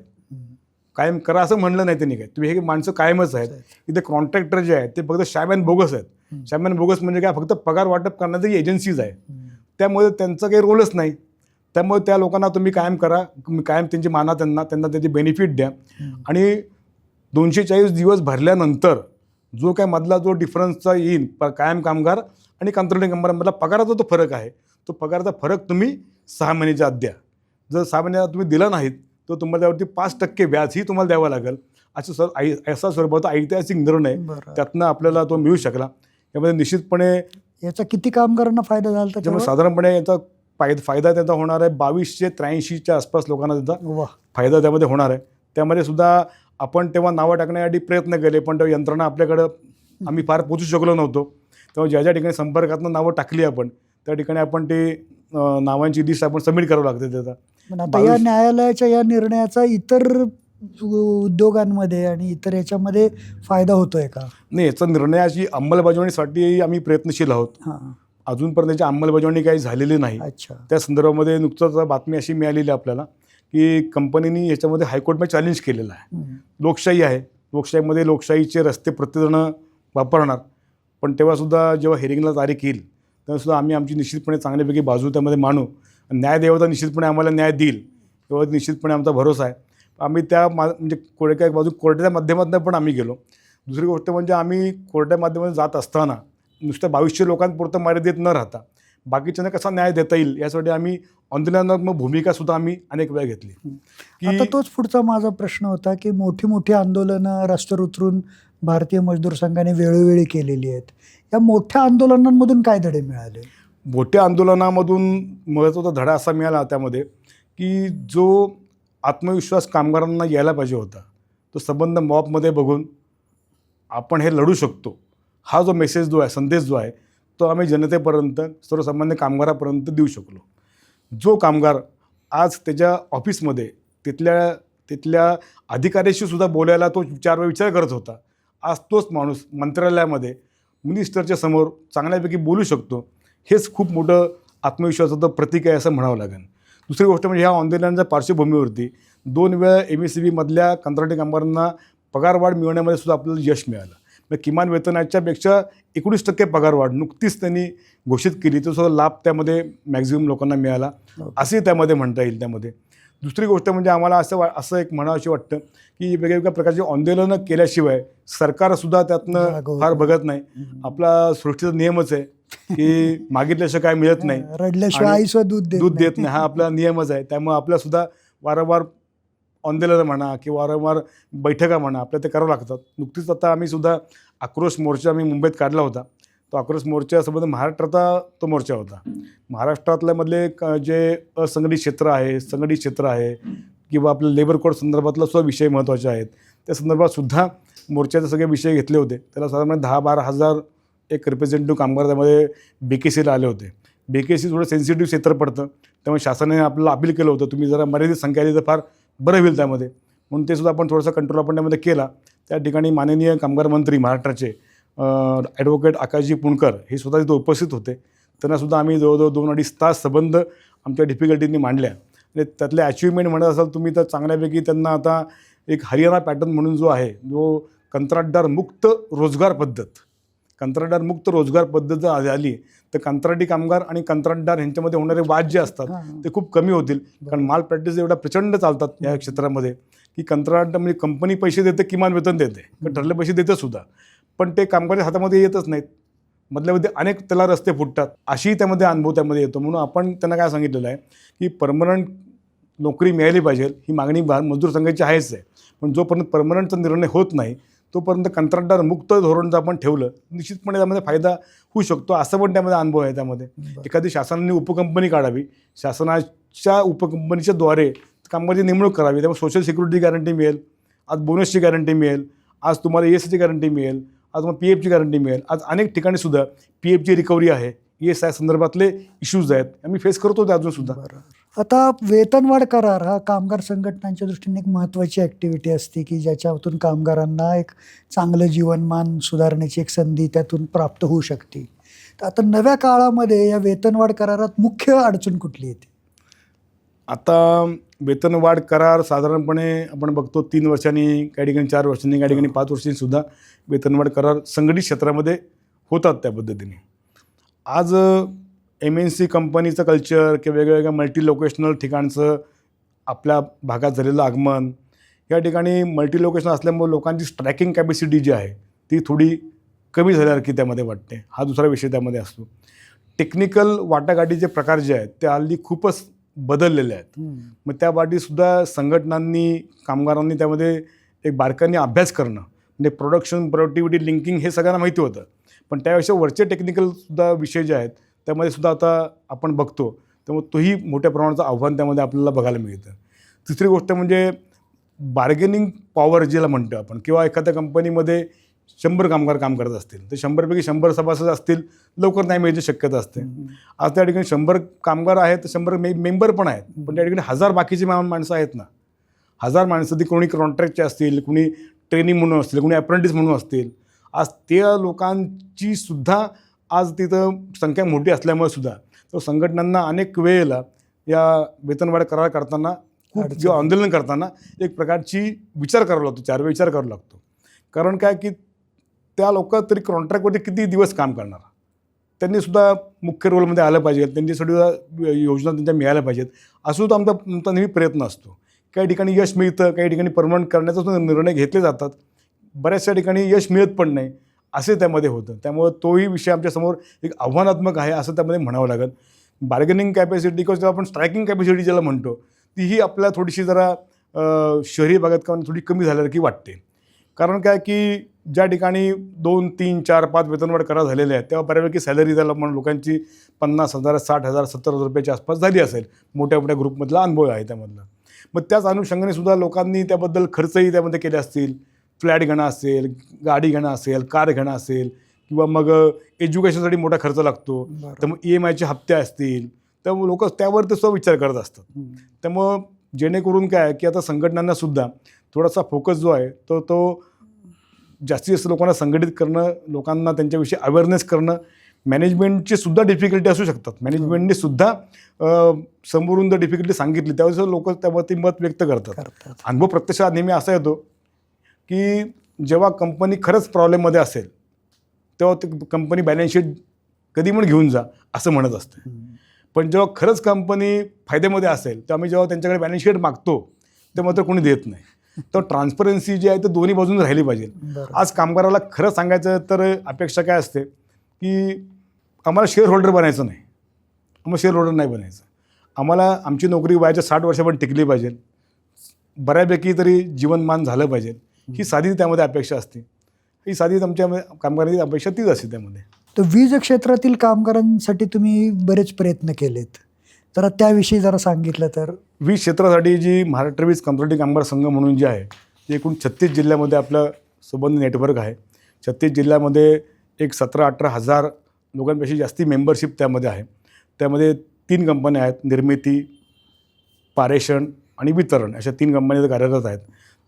कायम करा असं म्हणलं नाही त्यांनी, काय तुम्ही हे माणसं कायमच आहेत. इथे कॉन्ट्रॅक्टर जे आहेत ते फक्त शॅम अँड बोगस आहेत. शॅम अँड बोगस म्हणजे काय, फक्त पगार वाटप करण्याची एजन्सीज आहे. त्यामुळे त्यांचा काही रोलच नाही. त्यामुळे त्या लोकांना तुम्ही कायम करा, कायम त्यांची माना, त्यांना त्याची बेनिफिट द्या आणि 240 दिवस भरल्यानंतर जो काय मधला जो डिफरन्सचा येईल कायम कामगार आणि कंत्राटी कामगारांमधला पगाराचा तो फरक आहे, तो पगाराचा फरक तुम्ही 6 महिन्याच्या आत द्या. जर 6 महिन्यात तुम्ही दिला नाहीत तर तुम्हाला त्यावरती 5% व्याजही तुम्हाला द्यावं लागेल. असं असा स्वरूपाचा ऐतिहासिक निर्णय त्यातनं आपल्याला तो मिळू शकला. यामध्ये निश्चितपणे याचा किती कामगारांना फायदा झाला? त्याच्यामुळे साधारणपणे याचा फायदा त्याचा होणार आहे 2283च्या आसपास लोकांना त्याचा फायदा त्यामध्ये होणार आहे. त्यामध्ये सुद्धा आपण तेव्हा नावं टाकण्यासाठी प्रयत्न केले, पण तेव्हा यंत्रणा आपल्याकडं आम्ही फार पोचू शकलो नव्हतो. तेव्हा ज्या ठिकाणी संपर्कातनं नावं टाकली आपण त्या ठिकाणी आपण ते नावांची लिस्ट आपण सबमिट करावं लागते. त्याचा आता या न्यायालयाच्या या निर्णयाचा इतर उद्योगांमध्ये आणि इतर याच्यामध्ये फायदा होतोय का? नाही, याचा निर्णयाची अंमलबजावणीसाठी आम्ही प्रयत्नशील आहोत. अजूनपर्यंत त्याची अंमलबजावणी काही झालेली नाही. त्या संदर्भामध्ये नुकतंच बातमी अशी मिळालेली आपल्याला की कंपनीने याच्यामध्ये हायकोर्टमध्ये चॅलेंज केलेलं आहे. लोकशाही आहे, लोकशाहीमध्ये लोकशाहीचे रस्ते प्रत्येकजण वापरणार, पण तेव्हासुद्धा जेव्हा हिअरिंगला तारीख येईल तेव्हासुद्धा आम्ही आमची निश्चितपणे चांगल्यापैकी बाजू त्यामध्ये मांडू. न्यायदेवता निश्चितपणे आम्हाला न्याय देईल तेव्हा निश्चितपणे आमचा भरोसा आहे. आम्ही म्हणजे कोर्टाच्या बाजू कोर्टाच्या माध्यमातून पण आम्ही गेलो. दुसरी गोष्ट म्हणजे आम्ही कोर्टाच्या माध्यमातून जात असताना नुसत्या 2200 लोकांपुरतं मर्यादित न राहता बाकीच्यांना कसा न्याय देता येईल यासाठी आम्ही आंदोलनात्मक भूमिकासुद्धा आम्ही अनेक वेळा घेतली. आता तोच पुढचा माझा प्रश्न होता की मोठी आंदोलनं रस्त्यावर उतरून भारतीय मजदूर संघाने वेळोवेळी केलेली आहेत. या मोठ्या आंदोलनांमधून काय धडे मिळाले? मोठ्या आंदोलनामधून महत्त्वाचा धडा असा मिळाला त्यामध्ये की जो आत्मविश्वास कामगारांना यायला पाहिजे होता तो संबंध मॉबमध्ये बघून आपण हे लढू शकतो हा जो मेसेज जो आहे, संदेश जो आहे तो आम्ही जनतेपर्यंत सर्वसामान्य कामगारापर्यंत देऊ शकलो. जो कामगार आज त्याच्या ऑफिसमध्ये तिथल्या अधिकाऱ्याशी सुद्धा बोलायला तो 4 वेळा विचार करत होता, आज तोच माणूस मंत्रालयामध्ये मिनिस्टरच्या समोर चांगल्यापैकी बोलू शकतो. हेच खूप मोठं आत्मविश्वासाचं प्रतीक आहे असं म्हणावं लागेल. दुसरी गोष्ट म्हणजे ह्या आंदोलनाच्या पार्श्वभूमीवरती 2 वेळा MSCBमधल्या कंत्राटी कामगारांना पगारवाढ मिळवण्यामध्ये सुद्धा आपल्याला यश मिळालं. किमान वेतनाच्यापेक्षा 19% पगारवाढ नुकतीच त्यांनी घोषित केली, तो सुद्धा लाभ त्यामध्ये मॅक्झिमम लोकांना मिळाला असे त्यामध्ये म्हणता येईल. त्यामध्ये दुसरी गोष्ट म्हणजे आम्हाला असं एक म्हणावंशी वाटतं की वेगवेगळ्या प्रकारची आंदोलनं केल्याशिवाय सरकारसुद्धा त्यातनं फार बघत नाही. आपला सृष्टीचा नियमच आहे की मागितल्याशिवाय काय मिळत नाही, रडल्याशिवाय आईसुद्धा दूध देत नाही, हा आपला नियमच आहे. त्यामुळे आपल्यासुद्धा वारंवार आंदोलनं म्हणा किंवा वारंवार बैठका म्हणा आपल्या ते करावं लागतात. नुकतीच आता आम्ही सुद्धा आक्रोश मोर्चा आम्ही मुंबईत काढला होता. तो आक्रोश मोर्चासोबत महाराष्ट्राचा तो मोर्चा होता. महाराष्ट्रातल्यामधले जे असंघटित क्षेत्र आहे किंवा आपल्या लेबर कोड संदर्भातला सुद्धा विषय महत्त्वाचे आहेत त्या संदर्भात सुद्धा मोर्चाचे सगळे विषय घेतले होते. त्याला साधारण 10-12 हजार एक रिप्रेझेंटेटिव्ह कामगार त्यामध्ये BKCला आले होते. BKC थोडं सेन्सिटिव्ह क्षेत्र पडतं, त्यामुळे शासनाने आपल्याला अपील केलं होतं तुम्ही जरा मर्यादित संख्या आली तर फार बरं होईल त्यामध्ये. म्हणून ते सुद्धा आपण थोडासा कंट्रोल आपण त्यामध्ये केला. त्या ठिकाणी माननीय कामगार मंत्री महाराष्ट्राचे ॲडव्होकेट आकाशजी पुणकर हे सुद्धा तिथे उपस्थित होते. त्यांनासुद्धा आम्ही जवळजवळ 2-2.5 तास संबंध आमच्या डिफिकल्टींनी मांडल्या. आणि त्यातले अचिव्हमेंट म्हणत असाल तुम्ही तर चांगल्यापैकी त्यांना आता एक हरियाणा पॅटर्न म्हणून जो आहे, जो कंत्राटदार मुक्त रोजगार पद्धत जर आली तर कंत्राटी कामगार आणि कंत्राटदार यांच्यामध्ये होणारे वाद जे असतात ते खूप कमी होतील. कारण माल प्रॅक्टिस एवढ्या प्रचंड चालतात या क्षेत्रामध्ये की कंत्राट म्हणजे कंपनी पैसे देते, किमान वेतन देते, ठरले पैसे देते सुद्धा, पण ते कामगाराच्या हातामध्ये येतच नाहीत. मधल्यामध्ये अनेक त्याला रस्ते फुटतात. अशी त्यामध्ये अनुभव त्यामध्ये येतो. म्हणून आपण त्यांना काय सांगितलेलं आहे की परमनंट नोकरी मिळाली पाहिजे ही मागणी मजदूर संघाची आहेच आहे. पण जोपर्यंत परमनंटचा निर्णय होत नाही तोपर्यंत कंत्राटदार मुक्त धोरण जर आपण ठेवलं निश्चितपणे त्यामध्ये फायदा होऊ शकतो, असं पण त्यामध्ये अनुभव आहे. त्यामध्ये एखादी शासनाने उपकंपनी काढावी, शासनाच्या उपकंपनीच्या द्वारे कामगाराची नेमणूक करावी, त्यामुळे सोशल सिक्युरिटी गॅरंटी मिळेल, आज बोनसची गॅरंटी मिळेल, आज तुम्हाला ESI ची गॅरंटी मिळेल, आज तुम्हाला PF ची गॅरंटी मिळेल. आज अनेक ठिकाणी सुद्धा PF ची रिकव्हरी आहे, ESI संदर्भातले इश्यूज आहेत, आम्ही फेस करतो ते अजूनसुद्धा. आता वेतनवाढ करार हा कामगार संघटनांच्या दृष्टीने एक महत्त्वाची ॲक्टिव्हिटी असते की ज्याच्यातून कामगारांना एक चांगलं जीवनमान सुधारण्याची एक संधी त्यातून प्राप्त होऊ शकते. तर आता नव्या काळामध्ये या वेतनवाढ करारात मुख्य अडचण कुठली येते? आता वेतनवाढ करार साधारणपणे आपण बघतो 3 वर्षांनी, काही ठिकाणी 4 वर्षांनी, काही ठिकाणी 5 वर्षांनी सुद्धा वेतनवाढ करार संघटित क्षेत्रामध्ये होतात त्या पद्धतीने. आज MNC कंपनीचं कल्चर किंवा वेगवेगळ्या मल्टी लोकेशनल ठिकाणचं आपल्या भागात झालेलं आगमन, या ठिकाणी मल्टी लोकेशन असल्यामुळे लोकांची स्ट्रायकिंग कॅपॅसिटी जी आहे ती थोडी कमी झाल्यासारखी त्यामध्ये वाटते. हा दुसरा विषय त्यामध्ये असतो. टेक्निकल वाटाघाटीचे प्रकार जे आहेत ते हल्ली खूपच बदललेले आहेत. मग त्या बाबतीतसुद्धा संघटनांनी, कामगारांनी त्यामध्ये एक बारकाईने अभ्यास करणं, म्हणजे प्रोडक्शन, प्रोडक्टिव्हिटी लिंकिंग हे सगळ्यांना माहिती होतं, पण त्यापेक्षा वरचे टेक्निकलसुद्धा विषय जे आहेत त्यामध्ये सुद्धा आता आपण बघतो, त्यामुळे तोही मोठ्या प्रमाणाचं आव्हान त्यामध्ये आपल्याला बघायला मिळतं. तिसरी गोष्ट म्हणजे बार्गेनिंग पॉवर ज्याला म्हणतो आपण, किंवा एखाद्या कंपनीमध्ये 100 कामगार काम करत असतील तर 100पैकी 100 सभासद असतील, लवकर नाही मिळण्याची शक्यता असते. आज त्या ठिकाणी 100 कामगार आहेत तर 100 मेंबर पण आहेत, पण त्या ठिकाणी 1000 बाकीची माणसं आहेत ना. 1000 माणसं ती कोणी कॉन्ट्रॅक्टचे असतील, कोणी ट्रेनिंग म्हणून असतील, कोणी अप्रेंटिस म्हणून असतील. आज त्या लोकांची सुद्धा आज तिथं संख्या मोठी असल्यामुळे सुद्धा तो संघटनांना अनेक वेळेला या वेतनवाढ करार करताना खूप जेव्हा आंदोलन करताना एक प्रकारची विचार करावा लागतो, 4 वेळा विचार करावा लागतो. कारण काय की त्या लोक तरी कॉन्ट्रॅक्टवरती किती दिवस काम करणार, त्यांनीसुद्धा मुख्य रोलमध्ये आलं पाहिजे, त्यांच्यासाठी योजना त्यांच्या मिळाल्या पाहिजेत, असं सुद्धा आमचा नेहमी प्रयत्न असतो. काही ठिकाणी यश मिळतं, काही ठिकाणी परमनंट करण्याचा सुद्धा निर्णय घेतले जातात, बऱ्याचशा ठिकाणी यश मिळत पण नाही, असे त्यामध्ये होतं. त्यामुळे तोही विषय आमच्यासमोर एक आव्हानात्मक आहे असं त्यामध्ये म्हणावं लागेल. बार्गेनिंग कॅपॅसिटी किंवा जेव्हा आपण स्ट्रायकिंग कॅपॅसिटी ज्याला म्हणतो तीही आपल्याला थोडीशी जरा शहरी भागात किंवा थोडी कमी झाल्यासारखी वाटते. कारण काय की ज्या ठिकाणी 2, 3, 4, 5 वेतनवाढ करार झालेले आहेत तेव्हा बऱ्यापैकी सॅलरी त्याला म्हणून लोकांची 50,000, 60,000, 70,000 रुपयाच्या आसपास झाली असेल. मोठ्या मोठ्या ग्रुपमधला अनुभव आहे त्यामधला. मग त्याच अनुषंगाने सुद्धा लोकांनी त्याबद्दल खर्चही त्यामध्ये केले असतील. फ्लॅट घेणं असेल, गाडी घेणं असेल, कार घेणं असेल, किंवा मग एज्युकेशनसाठी मोठा खर्च लागतो, त्यामुळे EMIचे हप्ते असतील, त्यामुळे लोक त्यावर ते सुद्धा विचार करत असतात. त्यामुळं जेणेकरून काय की आता संघटनांना सुद्धा थोडासा फोकस जो आहे तो जास्तीत जास्त लोकांना संघटित करणं, लोकांना त्यांच्याविषयी अवेअरनेस करणं. मॅनेजमेंटची सुद्धा डिफिकल्टी असू शकतात, मॅनेजमेंटने सुद्धा समोरून जर डिफिकल्टी सांगितली त्यावेळेस लोक त्यावरती मत व्यक्त करतात. अनुभव प्रत्यक्षात नेहमी असा येतो की जेव्हा कंपनी खरंच प्रॉब्लेममध्ये असेल तेव्हा ती कंपनी बॅलन्स शीट कधी पण घेऊन जा असं म्हणत असते. पण जेव्हा खरंच कंपनी फायद्यामध्ये असेल तेव्हा आम्ही जेव्हा त्यांच्याकडे बॅलन्स शीट मागतो ते मात्र कोणी देत नाही. तर ट्रान्सपरन्सी जी आहे ते दोन्ही बाजून राहिली पाहिजे. आज कामगाराला खरं सांगायचं तर अपेक्षा काय असते की आम्हाला शेअर होल्डर बनायचं नाही, आम्हाला शेअर होल्डर नाही बनायचं, आम्हाला आमची नोकरी वयाच्या 60 वर्षापर्यंत टिकली पाहिजे, बऱ्यापैकी तरी जीवनमान झालं पाहिजे, ही साधी त्यामध्ये अपेक्षा असते. ही साधी आमच्या कामगारांची अपेक्षा तीच असते त्यामध्ये. तर वीज क्षेत्रातील कामगारांसाठी तुम्ही बरेच प्रयत्न केलेत, तर त्याविषयी जरा सांगितलं तर. वीज क्षेत्रासाठी जी महाराष्ट्र वीज कंत्राटी कामगार संघ म्हणून जे आहे ते एकूण 36 जिल्ह्यामध्ये आपलं संबंध नेटवर्क आहे. 36 जिल्ह्यामध्ये एक 17-18 हजार लोकांपेक्षा जास्ती मेंबरशिप त्यामध्ये आहे. त्यामध्ये 3 कंपन्या आहेत, निर्मिती, पारेषण आणि वितरण, अशा 3 कंपन्या कार्यरत आहेत.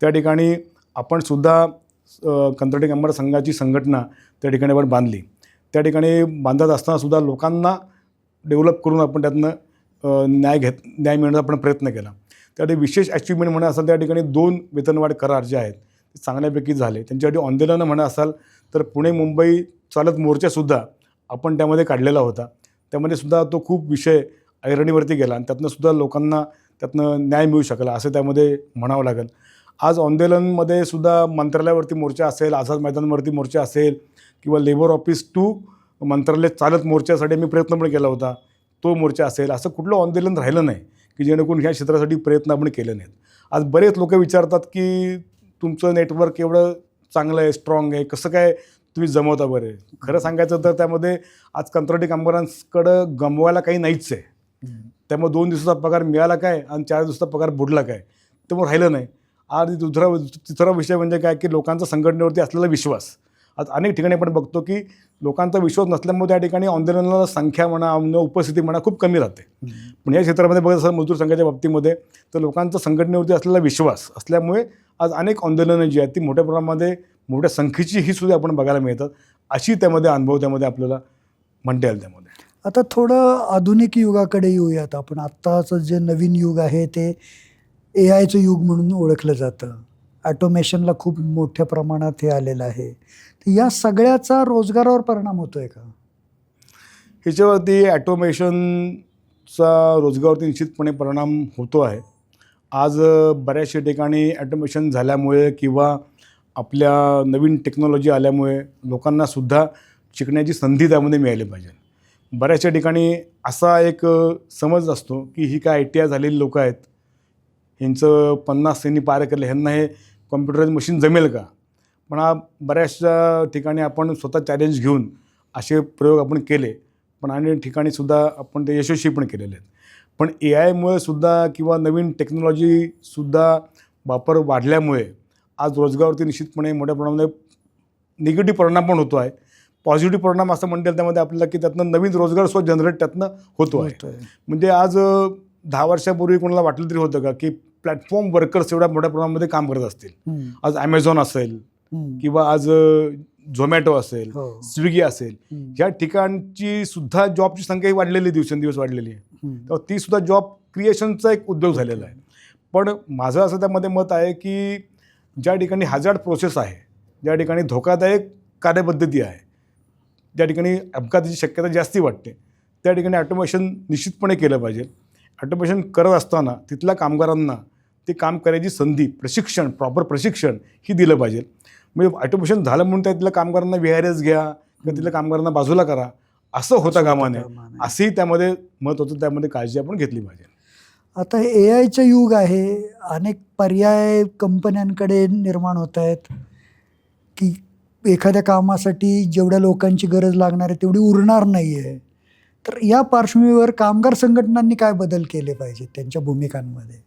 त्या ठिकाणी आपण सुद्धा कंत्राटी कामगार संघाची संघटना त्या ठिकाणी आपण बांधली. त्या ठिकाणी बांधत असताना सुद्धा लोकांना डेव्हलप करून आपण त्यातनं न्याय मिळण्याचा आपण प्रयत्न केला. त्यासाठी विशेष अचिव्हमेंट म्हणा असाल त्या ठिकाणी 2 वेतनवाढ करार जे आहेत ते चांगल्यापैकी झाले. त्यांच्यासाठी आंदोलनं म्हणा असाल तर पुणे मुंबई चालत मोर्चासुद्धा आपण त्यामध्ये काढलेला होता. त्यामध्ये सुद्धा तो खूप विषय ऐरणीवरती गेला आणि त्यातनं सुद्धा लोकांना त्यातनं न्याय मिळू शकला असं त्यामध्ये म्हणावं लागेल. आज आंदोलनमध्ये सुद्धा मंत्रालयावरती मोर्चा असेल, आझाद मैदानावरती मोर्चा असेल, किंवा लेबर ऑफिस टू मंत्रालय चालत मोर्चासाठी मी प्रयत्न पण केला होता, तो मोर्चा असेल, असं कुठलं आंदोलन राहिलं नाही की जेणेकरून ह्या क्षेत्रासाठी प्रयत्न आपण केले नाहीत. आज बरेच लोक विचारतात की तुमचं नेटवर्क एवढं चांगलं आहे, स्ट्रॉंग आहे, कसं काय तुम्ही जमवता बरे? खरं सांगायचं तर त्यामध्ये आज कंत्राटी कामगारांकडं गमवायला काही नाहीच आहे. त्यामुळे 2 दिवसाचा पगार मिळाला काय आणि 4 दिवसाचा पगार बुडला काय, त्यामुळे राहिलं नाही. आणि तिसरा विषय म्हणजे काय, की लोकांचा संघटनेवरती असलेला विश्वास. आज अनेक ठिकाणी आपण बघतो की लोकांचा विश्वास नसल्यामुळे त्या ठिकाणी आंदोलनाला संख्या म्हणा, उपस्थिती म्हणा खूप कमी राहते. पण या क्षेत्रामध्ये बघत असाल मजदूर संघाच्या बाबतीमध्ये तर लोकांचा संघटनेवरती असलेला विश्वास असल्यामुळे आज अनेक आंदोलनं जी आहेत ती मोठ्या प्रमाणामध्ये मोठ्या संख्येची ही सुद्धा आपण बघायला मिळतात. अशी त्यामध्ये अनुभव त्यामध्ये आपल्याला म्हणता येईल. त्यामध्ये आता थोडं आधुनिक युगाकडे येऊयात आपण. आत्ताचं जे नवीन युग आहे ते AIचं युग म्हणून ओळखलं जातं. ॲटोमेशनला खूप मोठ्या प्रमाणात हे आलेलं आहे. तर या सगळ्याचा रोजगारावर परिणाम होतोय का? ह्याच्यावरती ॲटोमेशनचा रोजगारावरती निश्चितपणे परिणाम होतो आहे. आज बऱ्याचशा ठिकाणी ॲटोमेशन झाल्यामुळे किंवा आपल्या नवीन टेक्नॉलॉजी आल्यामुळे लोकांनासुद्धा शिकण्याची संधी त्यामध्ये मिळाली पाहिजे. बऱ्याचशा ठिकाणी असा एक समज असतो की ही काय ITI झालेली लोकं आहेत, ह्यांचं 50 त्यांनी पार केलं, ह्यांना हे कॉम्प्युटराइज मशीन जमेल का? पण बऱ्याचशा ठिकाणी आपण स्वतः चॅलेंज घेऊन असे प्रयोग आपण केले, पण अनेक ठिकाणीसुद्धा आपण ते यशस्वी पण केलेले आहेत. पण AIमुळे सुद्धा किंवा नवीन टेक्नॉलॉजीसुद्धा वापर वाढल्यामुळे आज रोजगारावरती निश्चितपणे मोठ्या प्रमाणामध्ये निगेटिव्ह परिणाम पण होतो आहे. पॉझिटिव्ह परिणाम असं म्हणता येईल त्यामध्ये आपल्याला, की त्यातनं नवीन रोजगार सुद्धा जनरेट त्यातनं होतो आहे. म्हणजे आज 10 वर्षापूर्वी कोणाला वाटलं तरी होतं का की प्लॅटफॉर्म वर्कर्स एवढ्या मोठ्या प्रमाणामध्ये काम करत असतील? आज ॲमेझॉन असेल किंवा आज झोमॅटो असेल, स्विगी असेल, ह्या ठिकाणची सुद्धा जॉबची संख्या ही वाढलेली, दिवसेंदिवस वाढलेली आहे. तर ती सुद्धा जॉब क्रिएशनचा एक उद्योग झालेला आहे. पण माझं असं त्यामध्ये मत आहे की ज्या ठिकाणी हजार्ड प्रोसेस आहे, ज्या ठिकाणी धोकादायक कार्यपद्धती आहे, ज्या ठिकाणी अपघाताची शक्यता जास्ती वाटते, त्या ठिकाणी ॲटोमेशन निश्चितपणे केलं पाहिजे. ॲटोमेशन करत असताना तिथल्या कामगारांना ते काम करायची संधी, प्रशिक्षण, प्रॉपर प्रशिक्षण ही दिलं पाहिजे. म्हणजे ॲटोमेशन झालं म्हणून त्यातल्या कामगारांना VRS घ्या किंवा तिथल्या कामगारांना बाजूला करा असं होता कामा नये, असंही त्यामध्ये मत होतं. त्यामध्ये काळजी आपण घेतली पाहिजे. आता हे AIचं युग आहे. अनेक पर्याय कंपन्यांकडे निर्माण होत आहेत की एखाद्या कामासाठी जेवढ्या लोकांची गरज लागणार आहे तेवढी उरणार नाही आहे. तर या पार्श्वभूमीवर कामगार संघटनांनी काय बदल केले पाहिजेत त्यांच्या भूमिकांमध्ये?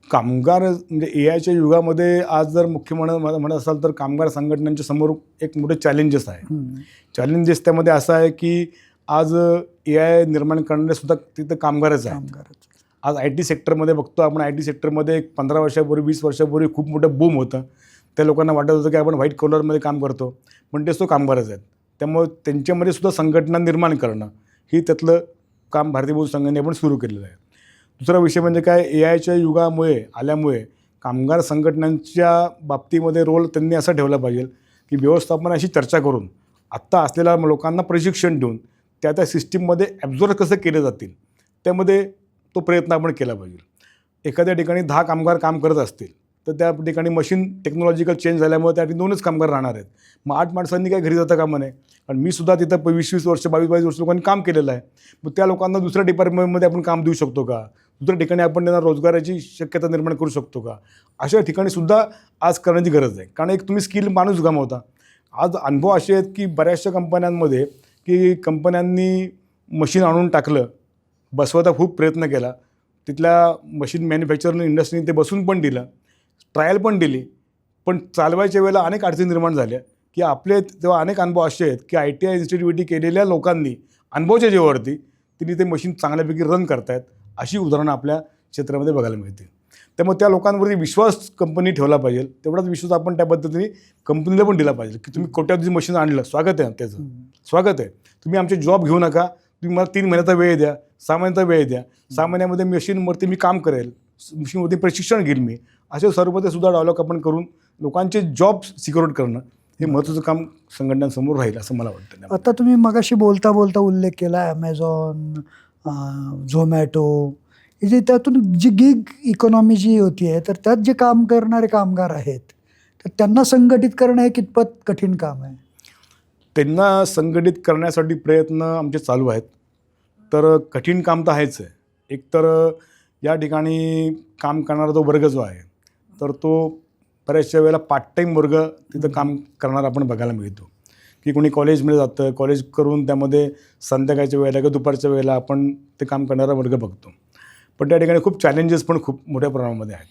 कामगार म्हणजे AIच्या युगामध्ये आज जर मुख्य म्हणत असाल तर कामगार संघटनांच्या समोर एक मोठे चॅलेंजेस आहे. चॅलेंजेस त्यामध्ये असं आहे की आज AI निर्माण करणारे सुद्धा तिथं कामगारच आहेत. आज IT सेक्टरमध्ये बघतो आपण, IT सेक्टरमध्ये 15 वर्षापूर्वी 20 वर्षापूर्वी खूप मोठं बूम होतं. त्या लोकांना वाटत होतं की आपण व्हाईट कॉलरमध्ये काम करतो, पण तेच तो कामगारच आहेत. त्यामुळे त्यांच्यामध्ये सुद्धा संघटना निर्माण करणं ही त्यातलं काम भारतीय मजदूर संघाने आपण सुरू केलेलं आहे. दुसरा विषय म्हणजे काय, AIच्या युगामुळे आल्यामुळे कामगार संघटनांच्या बाबतीमध्ये रोल त्यांनी असा ठेवला पाहिजे की व्यवस्थापनाशी चर्चा करून आत्ता असलेल्या लोकांना प्रशिक्षण देऊन त्या सिस्टीममध्ये ॲब्झॉर्ब कसं केले जातील त्यामध्ये तो प्रयत्न आपण केला पाहिजे. एखाद्या ठिकाणी 10 कामगार काम करत असतील तर त्या ठिकाणी मशीन टेक्नॉलॉजिकल चेंज झाल्यामुळे त्या ठिकाणी 2च कामगार राहणार आहेत. मग 8 माणसांनी काय घरी जाता कामा नये. कारण मी सुद्धा तिथं 20-20 वर्ष 22-22 वर्ष लोकांनी काम केलेलं आहे. मग त्या लोकांना दुसऱ्या डिपार्टमेंटमध्ये आपण काम देऊ शकतो का? दुसऱ्या ठिकाणी आपण त्यांना रोजगाराची शक्यता निर्माण करू शकतो का? अशा ठिकाणीसुद्धा आज करण्याची गरज आहे. कारण एक तुम्ही स्किल माणूस गमावता. आज अनुभव असे आहेत की बऱ्याचशा कंपन्यांमध्ये की कंपन्यांनी मशीन आणून टाकलं, बसवायचा खूप प्रयत्न केला, तिथल्या मशीन मॅन्युफॅक्चरिंग इंडस्ट्रीने ते बसून पण दिलं, ट्रायल पण दिली, पण चालवायच्या वेळेला अनेक अडचणी निर्माण झाल्या की आपले तेव्हा अनेक अनुभव असे आहेत की ITI इन्स्टिट्यूट केलेल्या लोकांनी अनुभवाच्या जेव्हावरती तिने ते मशीन चांगल्यापैकी रन करतायत अशी उदाहरणं आपल्या क्षेत्रामध्ये बघायला मिळतील. त्यामुळे त्या लोकांवरती विश्वास कंपनी ठेवला पाहिजे. तेवढाच विश्वास आपण त्या पद्धतीने कंपनीला पण दिला पाहिजे की तुम्ही कोट्यावधी मशीन आणलं, स्वागत आहे, त्याचं स्वागत आहे. तुम्ही आमचे जॉब घेऊ नका, तुम्ही मला 3 महिन्याचा वेळ द्या, 6 महिन्याचा वेळ द्या, 6 महिन्यामध्ये मशीनवरती मी काम करेल, मशीनवरती प्रशिक्षण घेईल मी. अशा स्वरूपाचे सुद्धा डायलॉग आपण करून लोकांचे जॉब सिक्युअर करणं हे महत्त्वाचं काम संघटनांसमोर राहील असं मला वाटतं. आता तुम्ही मगाशी बोलता उल्लेख केला ॲमेझॉन, झोमॅटो, हे जे त्यातून जी गिग इकॉनॉमी जी होती आहे, तर त्यात जे काम करणारे कामगार आहेत तर त्यांना संघटित करणं हे कितपत कठीण काम आहे? त्यांना संघटित करण्यासाठी प्रयत्न आमचे चालू आहेत. तर कठीण काम तर आहेच आहे. एकतर या ठिकाणी काम करणारा तो वर्ग जो आहे तर तो बऱ्याचशा वेळेला पार्ट टाईम वर्ग तिथं काम करणारा आपण बघायला मिळतो, की कोणी कॉलेजमध्ये जातं, कॉलेज करून त्यामध्ये संध्याकाळच्या वेळेला किंवा दुपारच्या वेळेला आपण ते काम करणारा वर्ग बघतो. पण त्या ठिकाणी खूप चॅलेंजेस पण खूप मोठ्या प्रमाणामध्ये आहेत.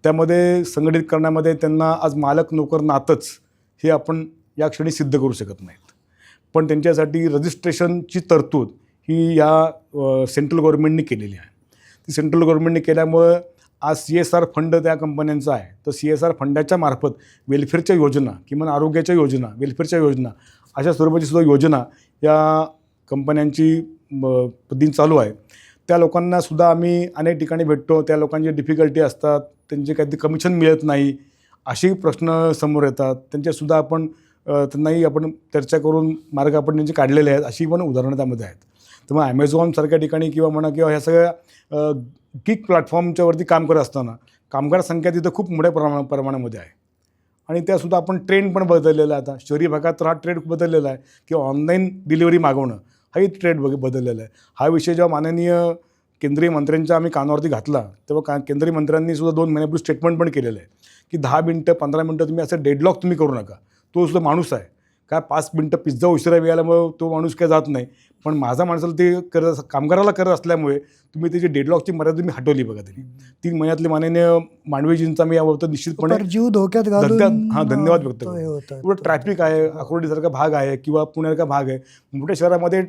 त्यामध्ये संघटित करण्यामध्ये त्यांना आज मालक नोकर नातंच हे आपण या क्षणी सिद्ध करू शकत नाहीत. पण त्यांच्यासाठी रजिस्ट्रेशनची तरतूद ही या सेंट्रल गव्हर्नमेंटनी केलेली आहे. ती सेंट्रल गव्हर्नमेंटने केल्यामुळं आज CSR फंड त्या कंपन्यांचा आहे. तर CSR फंडाच्या मार्फत वेलफेअरच्या योजना, किमान आरोग्याच्या योजना, वेलफेअरच्या योजना अशा स्वरूपाची सुद्धा योजना या कंपन्यांची पद्धतीने चालू आहे. त्या लोकांनासुद्धा आम्ही अनेक ठिकाणी भेटतो. त्या लोकांची डिफिकल्टी असतात, त्यांचे काही कमिशन मिळत नाही, असे प्रश्न समोर येतात. त्यांच्यासुद्धा आपण त्यांनाही आपण चर्चा करून मार्ग आपण त्यांचे काढलेले आहेत, अशी पण उदाहरणं त्यामध्ये आहेत. तर मग ॲमेझॉनसारख्या ठिकाणी किंवा म्हणा किंवा ह्या सगळ्या गिग प्लॅटफॉर्मच्यावरती काम करत असताना कामगार संख्या तिथं खूप मोठ्या प्रमाणामध्ये आहे. आणि त्यासुद्धा आपण ट्रेंड पण बदललेला आहे. आता शहरी भागात तर हा ट्रेंड बदललेला आहे की ऑनलाईन डिलिव्हरी मागवणं हाही ट्रेंड बदललेला आहे. हा विषय जेव्हा माननीय केंद्रीय मंत्र्यांच्या आम्ही कानावरती घातला तेव्हा केंद्रीय मंत्र्यांनी सुद्धा 2 महिन्यापूर्वी स्टेटमेंट पण केलेलं आहे की 10 मिनटं 15 मिनटं तुम्ही असं डेडलॉक तुम्ही करू नका. तो सुद्धा माणूस आहे, काय 5 मिनटं पिझ्झा उशिरा मिळाल्यामुळे तो माणूस काय जात नाही, पण माझा माणसाला ते करत कामगाराला करत असल्यामुळे तुम्ही त्याची डेडलॉकची मर्यादा तुम्ही हटवली बघा. तरी 3 महिन्यातले माननीय मांडवीजींचा मी याबाबत निश्चितपणे जीव धोक्यात घालून धन्यवाद व्यक्त करतो. एवढं ट्रॅफिक आहे, अकोर्डीसारखा भाग आहे किंवा पुण्यासारखा भाग आहे, मोठ्या शहरामध्ये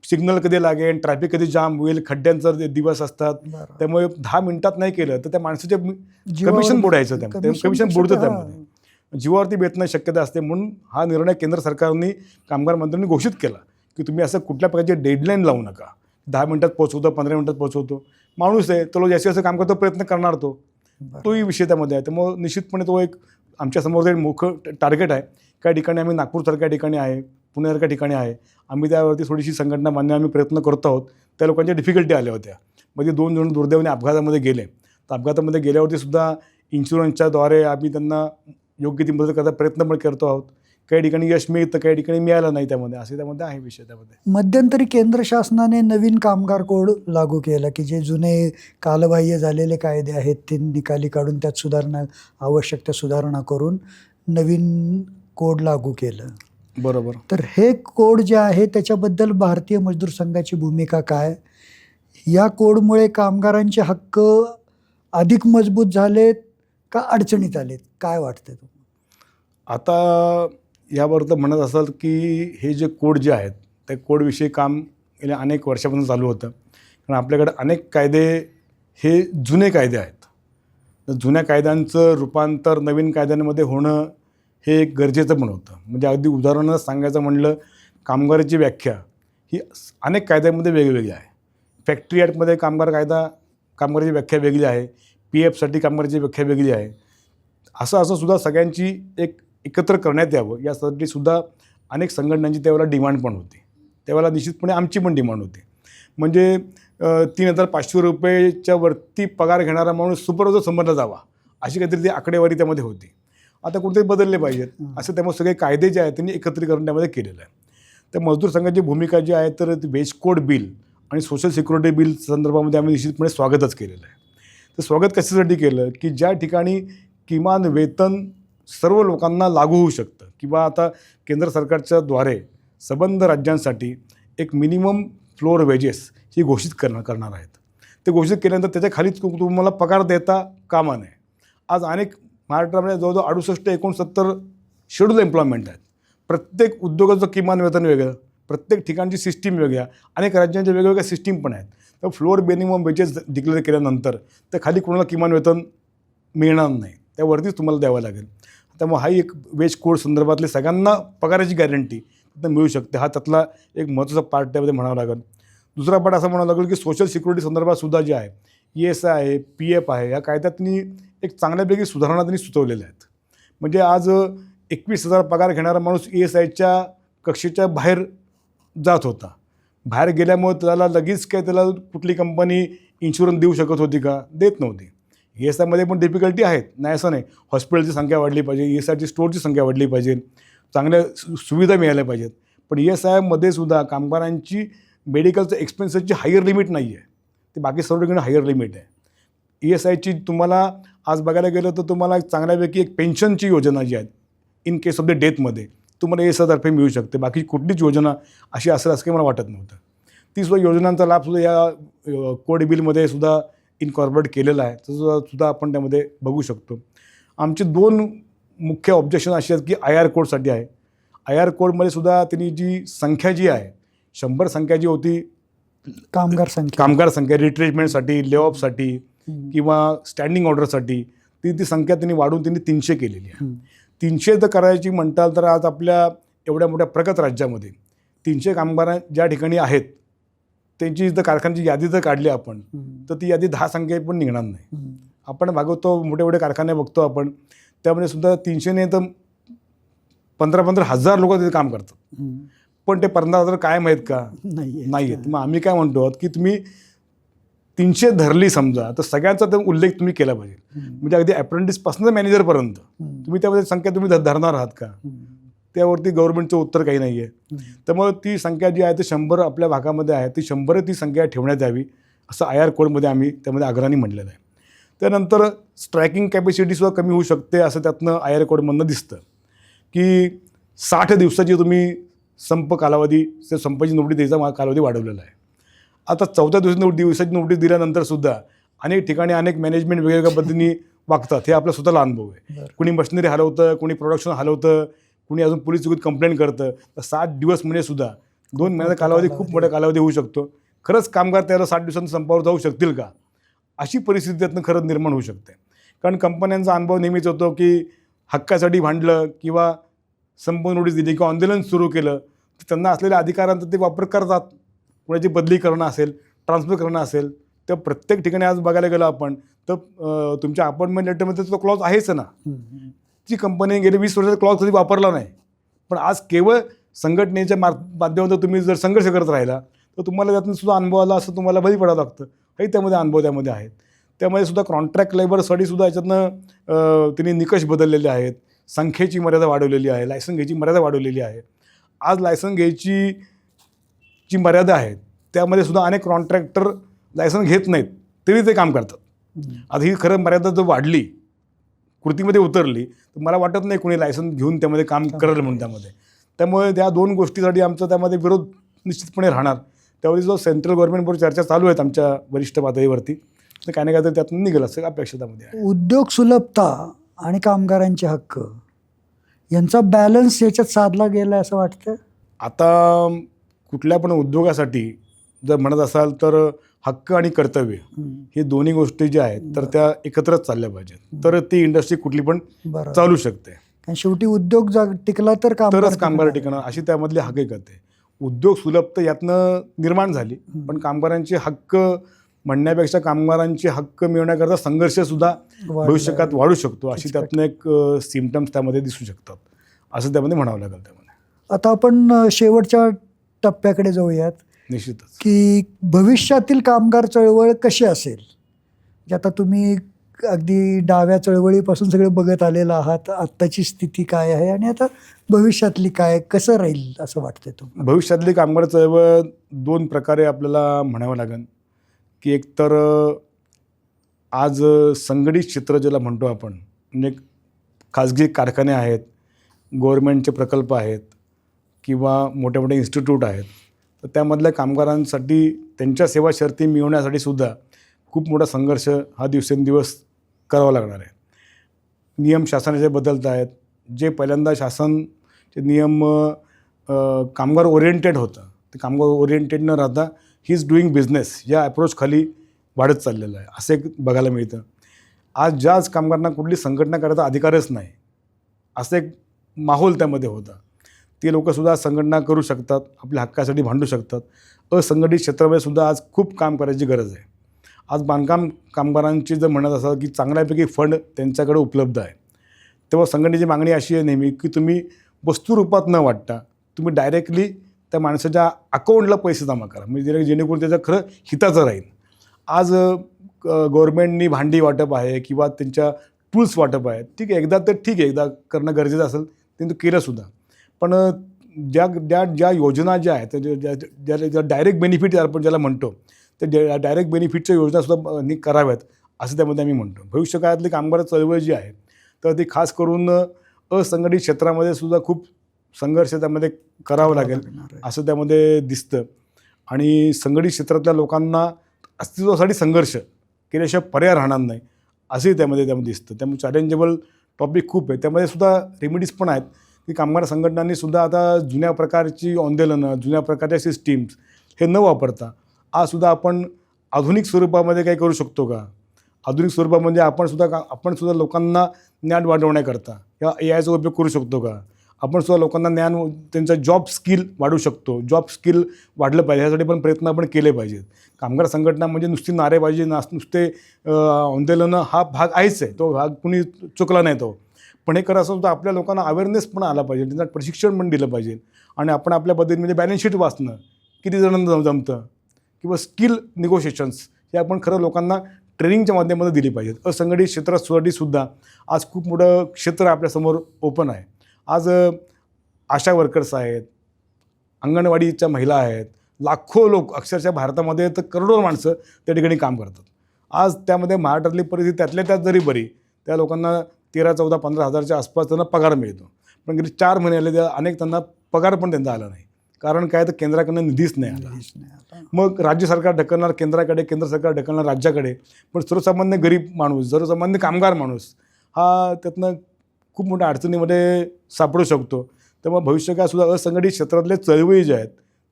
सिग्नल कधी लागेल, ट्रॅफिक कधी जाम होईल, खड्ड्यांचा दिवस असतात, त्यामुळे 10 मिनिटात नाही केलं तर त्या माणसाचे कमिशन बुडायचं, त्यामुळे कमिशन बुडतं, त्यामध्ये जीवावरती बेतण्याची शक्यता असते. म्हणून हा निर्णय केंद्र सरकारने कामगार मंत्र्यांनी घोषित केला की तुम्ही असं कुठल्या प्रकारची डेडलाईन लावू नका. 10 मिनिटात पोहोचवतो, 15 मिनिटात पोहोचवतो, माणूस आहे तो जास्तीत जास्त काम करतो, प्रयत्न करणार तोही विषय त्यामध्ये आहे. त्यामुळे निश्चितपणे तो एक आमच्यासमोर एक मोठं टार्गेट आहे. काही ठिकाणी आम्ही नागपूरसारख्या ठिकाणी आहे, पुण्यासारख्या ठिकाणी आहे, आम्ही त्यावरती थोडीशी संघटना मान्य आम्ही प्रयत्न करतो आहोत. त्या लोकांच्या डिफिकल्टी आल्या होत्या, म्हणजे 2 जण दुर्दैवाने अपघातामध्ये गेले. तर अपघातामध्ये गेल्यावरती सुद्धा इन्शुरन्सच्याद्वारे आम्ही त्यांना योग्य ती मदत करता प्रयत्न पण करतो आहोत. काही ठिकाणी यश मिळतं, काही ठिकाणी मिळालं नाही, त्यामध्ये असे त्यामध्ये आहे विषय. त्यामध्ये मध्यंतरी केंद्र शासनाने नवीन कामगार कोड लागू केला की जे जुने कालबाह्य झालेले कायदे आहेत ते निकाली काढून त्यात सुधारणा, आवश्यक त्या सुधारणा करून नवीन कोड लागू केलं. बरोबर. तर हे कोड जे आहे त्याच्याबद्दल भारतीय मजदूर संघाची भूमिका काय? या कोडमुळे कामगारांचे हक्क अधिक मजबूत झालेत का अडचणीत आलेत, काय वाटतं तुम्हाला? आता यावर तर म्हणत असाल की हे जे कोड जे आहेत त्या कोडविषयी काम गेल्या अनेक वर्षापासून चालू होतं, कारण आपल्याकडे अनेक कायदे हे जुने कायदे आहेत. जुन्या कायद्यांचं रूपांतर नवीन कायद्यांमध्ये होणं हे एक गरजेचं पण होतं. म्हणजे अगदी उदाहरणं सांगायचं म्हणलं, कामगाराची व्याख्या ही अनेक कायद्यांमध्ये वेगवेगळी आहे. फॅक्टरी ॲक्टमध्ये कामगाराची व्याख्या वेगळी आहे, PFसाठी कामगाराची व्याख्या वेगळी आहे. असं सुद्धा सगळ्यांची एकत्र करण्यात यावं यासाठी सुद्धा अनेक संघटनांची त्यावेळेला डिमांड पण होती. त्यावेळेला निश्चितपणे आमची पण डिमांड होती. म्हणजे 3,500 रुपयेच्या वरती पगार घेणारा माणूस सुपरवायझर समजला जावा, अशी काहीतरी ती आकडेवारी त्यामध्ये होती. आता कुठेतरी बदलले पाहिजेत, असं त्यामुळे सगळे कायदे जे आहेत त्यांनी एकत्रीकरण त्यामध्ये केलेलं आहे. तर मजदूर संघाची भूमिका जी आहे तर वेज कोड बिल आणि सोशल सिक्युरिटी बिल संदर्भामध्ये आम्ही निश्चितपणे स्वागतच केलेलं आहे. तर स्वागत कशासाठी केलं की ज्या ठिकाणी किमान वेतन सर्व लोकांना लागू होऊ शकतं, किंवा आता केंद्र सरकारच्या द्वारे संबंध राज्यांसाठी एक मिनिमम फ्लोअर वेजेस ही घोषित करणार आहेत. ते घोषित केल्यानंतर त्याच्या खालीच तुम्हाला पगार देता कामा नये. आज अनेक महाराष्ट्रामध्ये जवळजवळ 68-69 शेड्यूल एम्प्लॉयमेंट आहेत. प्रत्येक उद्योगाचं किमान वेतन वेगळं, प्रत्येक ठिकाणची सिस्टीम वेगळ्या, अनेक राज्यांच्या वेगवेगळ्या सिस्टीम पण आहेत. तर फ्लोअर मिनिमम वेजेस डिक्लेअर केल्यानंतर त्या खाली कोणाला किमान वेतन मिळणार नाही, त्यावरतीच तुम्हाला द्यावं लागेल. त्यामुळे हाही एक वेज कोड संदर्भातले सगळ्यांना पगाराची गॅरंटी तिथं मिळू शकते. हा त्यातला एक महत्त्वाचा पार्ट त्यामध्ये म्हणावं लागेल. दुसरा पार्ट असा म्हणावं लागेल की सोशल सिक्युरिटी संदर्भात सुद्धा जे आहे, ESI आहे, PF आहे, या कायद्यात त्यांनी एक चांगल्यापैकी सुधारणा त्यांनी सुचवलेल्या आहेत. म्हणजे आज 21,000 पगार घेणारा माणूस ESIच्या कक्षेच्या बाहेर जात होता. बाहेर गेल्यामुळे त्याला लगेच काय त्याला कुठली कंपनी इन्शुरन्स देऊ शकत होती का? देत नव्हती. ESIमध्ये पण डिफिकल्टी आहेत, नाही असं नाही. हॉस्पिटलची संख्या वाढली पाहिजे, ESIची स्टोअरची संख्या वाढली पाहिजे, चांगल्या सुविधा मिळाल्या पाहिजेत. पण ESIमध्ये सुद्धा कामगारांची मेडिकलचं एक्सपेन्सेसची हायर लिमिट नाही आहे. ते बाकी सर्व ठिकाणी हायर लिमिट आहे. ESIची तुम्हाला आज बघायला गेलं तर तुम्हाला चांगल्यापैकी एक पेन्शनची योजना जी आहे इन केस ऑफ द डेथमध्ये तुम्हाला ESIतर्फे मिळू शकते. बाकी कुठलीच योजना अशी असेल असं काही मला वाटत नव्हतं. ती सुद्धा योजनांचा लाभसुद्धा या कोड बिलमध्ये सुद्धा इनकॉर्पोरेट केलेला आहे. सुद्धा आपण त्यामध्ये बघू शकतो. आमचे 2 मुख्य ऑब्जेक्शन अशी आहेत की IR कोडसाठी आहे. IR कोडमध्ये सुद्धा त्यांनी जी संख्या जी आहे 100 संख्या जी होती कामगार संख्या रिट्रेचमेंटसाठी, लेऑफसाठी किंवा स्टँडिंग ऑर्डरसाठी ती संख्या त्यांनी वाढवून 300 केलेली आहे. 300 तर करायची म्हणताल तर आज आपल्या एवढ्या मोठ्या प्रगत राज्यामध्ये 300 कामगार ज्या ठिकाणी आहेत त्यांची जर कारखान्याची यादी जर काढली आपण तर ती यादी 10 संख्या पण निघणार नाही. आपण भागवतो मोठे मोठे कारखाने बघतो आपण, त्यामध्ये सुद्धा 300 तर 15-15 हजार लोक तिथे काम करतात. पण ते 15,000 कायम आहेत का? नाही आहेत. मग आम्ही काय म्हणतो की तुम्ही 300 धरली समजा तर सगळ्यांचा तो उल्लेख तुम्ही केला पाहिजे. म्हणजे अगदी अप्रेंटिसपासून मॅनेजरपर्यंत तुम्ही त्यामध्ये संख्या तुम्ही धरणार आहात का? त्यावरती गव्हर्नमेंटचं उत्तर काही नाही आहे. त्यामुळे ती संख्या जी आहे ती 100 आपल्या भागामध्ये आहे ती 100 ती संख्या ठेवण्यात यावी असं IR कोडमध्ये आम्ही त्यामध्ये आग्रहाने म्हटलेलं आहे. त्यानंतर स्ट्रायकिंग कॅपॅसिटीसुद्धा कमी होऊ शकते असं त्यातनं IR कोडमधनं दिसतं की 60 दिवसाची तुम्ही संप कालावधी संपाची नोटीस द्यायचा कालावधी वाढवलेला आहे. आता 14 दिवसाची नोटीस दिल्यानंतरसुद्धा अनेक ठिकाणी अनेक मॅनेजमेंट वेगवेगळ्या पद्धतीने वागतात. हे आपला स्वतःला अनुभव आहे. कुणी मशिनरी हलवतं, कुणी प्रोडक्शन हलवतं, कुणी अजून पोलीस चौकीत कंप्लेंट करतं. तर 60 दिवस म्हणजे सुद्धा 2 महिन्याचा कालावधी खूप मोठा कालावधी होऊ शकतो. खरंच कामगार त्याला 60 दिवसांत संपावर जाऊ शकतील का? अशी परिस्थिती त्यातनं खरंच निर्माण होऊ शकते. कारण कंपन्यांचा अनुभव नेहमीच होतो की हक्कासाठी भांडलं किंवा संप नोटीस दिली किंवा आंदोलन सुरू केलं तर त्यांना असलेल्या अधिकारांचा ते वापर करतात. कुणाची बदली करणं असेल, ट्रान्सफर करणं असेल, तर प्रत्येक ठिकाणी आज बघायला गेलं आपण तर तुमच्या अपॉइंटमेंट लेटरमध्ये तो क्लॉज आहेच ना. ती कंपनी गेली 20 वर्षाचा क्लॉज कधी वापरला नाही. पण आज केवळ संघटनेच्या माध्यमातून तुम्ही जर संघर्ष करत राहिला तर तुम्हाला त्यातून सुद्धा अनुभव आला असं तुम्हाला बळी पडावं लागतं. काही त्यामध्ये अनुभव त्यामध्ये आहेत. त्यामध्ये सुद्धा कॉन्ट्रॅक्ट लेबरसाठी सुद्धा याच्यातनं त्यांनी निकष बदललेले आहेत. संख्येची मर्यादा वाढवलेली आहे, लायसन घ्यायची मर्यादा वाढवलेली आहे. आज लायसन घ्यायची जी मर्यादा आहे त्यामध्ये सुद्धा अनेक कॉन्ट्रॅक्टर लायसन घेत नाहीत तरी ते काम करतात. आता ही खरं मर्यादा जर वाढली, कृतीमध्ये उतरली तर मला वाटत नाही कोणी लायसन घेऊन त्यामध्ये काम करेल म्हणून त्यामध्ये. त्यामुळे त्या 2 गोष्टीसाठी आमचा त्यामध्ये विरोध निश्चितपणे राहणार. त्यावेळी जो सेंट्रल गव्हर्नमेंटबरोबर चर्चा चालू आहेत आमच्या वरिष्ठ पातळीवरती, तर काही ना काहीतरी त्यातून निघेल असं अपेक्षा त्यामध्ये आहे. उद्योग सुलभता आणि कामगारांचे हक्क यांचा बॅलन्स याच्यात साधला गेला असं वाटतं. आता कुठल्या पण उद्योगासाठी जर म्हणत असाल तर हक्क आणि कर्तव्य हे दोन्ही गोष्टी ज्या आहेत तर त्या एकत्रच चालल्या पाहिजेत. तर ती इंडस्ट्री कुठली पण चालू शकते. आणि शेवटी उद्योग टिकला तरच कामगार टिकणार अशी त्यामधली हकीकत आहे. उद्योग सुलभता यातनं निर्माण झाली, पण कामगारांचे हक्क म्हणण्यापेक्षा कामगारांचे हक्क मिळवण्याकरता संघर्षसुद्धा भविष्यकाळात वाढू शकतो अशी त्यातनं एक सिम्पटम्स त्यामध्ये दिसू शकतात असं त्यामध्ये म्हणावं लागेल. त्यामध्ये आता आपण शेवटच्या टप्प्याकडे जाऊयात. निश्चितच की भविष्यातील कामगार चळवळ कशी असेल. जे आता तुम्ही अगदी डाव्या चळवळीपासून सगळं बघत आलेलं आहात, आत्ताची स्थिती काय आहे आणि आता भविष्यातली काय, कसं राहील असं वाटतंय तुम्हाला? भविष्यातली कामगार चळवळ 2 प्रकारे आपल्याला म्हणावं लागेल की एक तर आज संघटित क्षेत्र ज्याला म्हणतो आपण, म्हणजे खाजगी कारखाने आहेत, गव्हर्नमेंटचे प्रकल्प आहेत किंवा मोठे मोठे इन्स्टिट्यूट आहेत, तर त्यामधल्या कामगारांसाठी त्यांच्या सेवा शर्ती मिळवण्यासाठी सुद्धा खूप मोठा संघर्ष हा दिवसेंदिवस करावा लागणार आहे. नियम शासनाचे बदलत आहेत. जे पहिल्यांदा शासनचे नियम कामगार ओरिएंटेड होतं ते कामगार ओरिएंटेड न राहता ही इज डुईंग बिझनेस या अप्रोच खाली वाढत चाललेलं आहे असं एक बघायला मिळतं. आज ज्याच कामगारांना कुठली संघटना करायचा अधिकारच नाही असं एक माहोल त्यामध्ये होता. ते लोकंसुद्धा संघटना करू शकतात, आपल्या हक्कासाठी भांडू शकतात. असंघटित क्षेत्रामध्ये सुद्धा आज खूप काम करायची गरज आहे. आज बांधकाम कामगारांची जर म्हणत असाल की चांगल्यापैकी फंड त्यांच्याकडे उपलब्ध आहे, तेव्हा संघटनेची मागणी अशी आहे नेहमी की तुम्ही वस्तुरूपात न वाटता तुम्ही डायरेक्टली त्या माणसाच्या अकाउंटला पैसे जमा करा, म्हणजे जेणेकरून त्याचं खरं हिताचं राहील. आज गव्हर्नमेंटनी भांडी वाटप आहे किंवा त्यांच्या टूल्स वाटप आहे, ठीक आहे, एकदा तर ठीक आहे, एकदा करणं गरजेचं असेल ते केलंसुद्धा. पण ज्या योजना ज्या आहेत ज्या डायरेक्ट बेनिफिट आपण ज्याला म्हणतो त्या डायरेक्ट बेनिफिटच्या योजनासुद्धा कराव्यात असं त्यामध्ये आम्ही म्हणतो. भविष्यकाळातली कामगार चळवळ जी आहे तर ती खास करून असंघटित क्षेत्रामध्ये सुद्धा खूप संघर्ष त्यामध्ये करावा लागेल असं त्यामध्ये दिसतं. आणि संघटित क्षेत्रातल्या लोकांना अस्तित्वासाठी संघर्ष केल्याशिवाय पर्याय राहणार नाही असंही त्यामध्ये दिसतं. त्यामुळे चॅलेंजेबल टॉपिक खूप आहे. त्यामध्ये सुद्धा रेमेडीज पण आहेत की कामगार संघटनांनी सुद्धा आता जुन्या प्रकारची आंदोलनं, जुन्या प्रकारच्या सिस्टीम्स हे न वापरता आज सुद्धा आपण आधुनिक स्वरूपामध्ये काही करू शकतो का? आधुनिक स्वरूपामध्ये आपण सुद्धा लोकांना ज्ञान वाढवण्याकरता या AIचा उपयोग करू शकतो का? आपण सुद्धा लोकांना ज्ञान, त्यांचं जॉब स्किल वाढवू शकतो. जॉब स्किल वाढलं पाहिजे यासाठी पण प्रयत्न आपण केले पाहिजेत. कामगार संघटना म्हणजे नुसती नारेबाजी, नुसते आंदोलनं हा भाग आहेच आहे, तो भाग कुणी चुकला नाही तो. पण हे करायचं असेल तर आपल्या लोकांना अवेअरनेस पण आला पाहिजे, त्यांना प्रशिक्षण पण दिलं पाहिजे. आणि आपण आपल्या पद्धतीने म्हणजे बॅलन्स शीट वाचणं किती जणांना जमतं किंवा स्किल निगोशिएशन्स हे आपण खरं लोकांना ट्रेनिंगच्या माध्यमातून दिली पाहिजेत. असंघटित क्षेत्रासाठी सुद्धा आज खूप मोठं क्षेत्र आपल्यासमोर ओपन आहे. आज आशा वर्कर्स आहेत, अंगणवाडीच्या महिला आहेत, लाखो लोक अक्षरशः भारतामध्ये तर करोडो माणसं त्या ठिकाणी काम करतात. आज त्यामध्ये महाराष्ट्रातली परिस्थिती त्यातल्या त्यात जरी बरी, त्या लोकांना 13, 14, 15 हजारच्या आसपास त्यांना पगार मिळतो. पण गेली 4 महिने आले त्या अनेक त्यांना पगार पण त्यांचा आला नाही. कारण काय तर केंद्राकडनं निधीच नाही आला. मग राज्य सरकार ढकलणार केंद्राकडे, केंद्र सरकार ढकलणार राज्याकडे. पण सर्वसामान्य गरीब माणूस, सर्वसामान्य कामगार माणूस हा त्यातनं खूप मोठ्या अडचणीमध्ये सापडू शकतो. त्यामुळे भविष्यकाळात सुद्धा असंघटित क्षेत्रातले चळवळी ज्या आहेत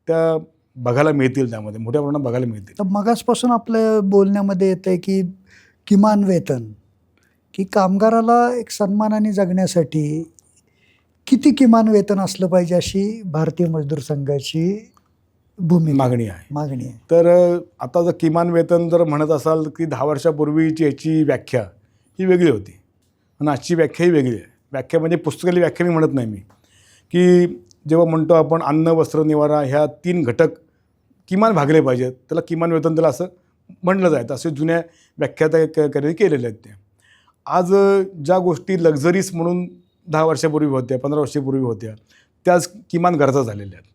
त्या बघायला मिळतील, त्यामध्ये मोठ्या प्रमाणात बघायला मिळतील. तर मगासपासून आपल्या बोलण्यामध्ये येतं आहे की किमान वेतन, की कामगाराला एक सन्मानाने जगण्यासाठी किती किमान वेतन असलं पाहिजे अशी भारतीय मजदूर संघाची भूमिका मागणी आहे. तर आता जर किमान वेतन जर म्हणत असाल की 10 वर्षापूर्वीची याची व्याख्या ही वेगळी होती आणि आजची व्याख्या ही वेगळी आहे. व्याख्या म्हणजे पुस्तकाली व्याख्या मी म्हणत नाही मी, की जेव्हा म्हणतो आपण अन्न, वस्त्र, निवारा ह्या 3 घटक किमान भागले पाहिजेत, त्याला किमान वेतन त्याला असं म्हटलं जायचं. असे जुन्या व्याख्या त्या केलेल्या आहेत त्या. आज ज्या गोष्टी लक्झरीज म्हणून 10 वर्षापूर्वी होत्या, 15 वर्षापूर्वी होत्या, त्याच किमान गरजा झालेल्या आहेत.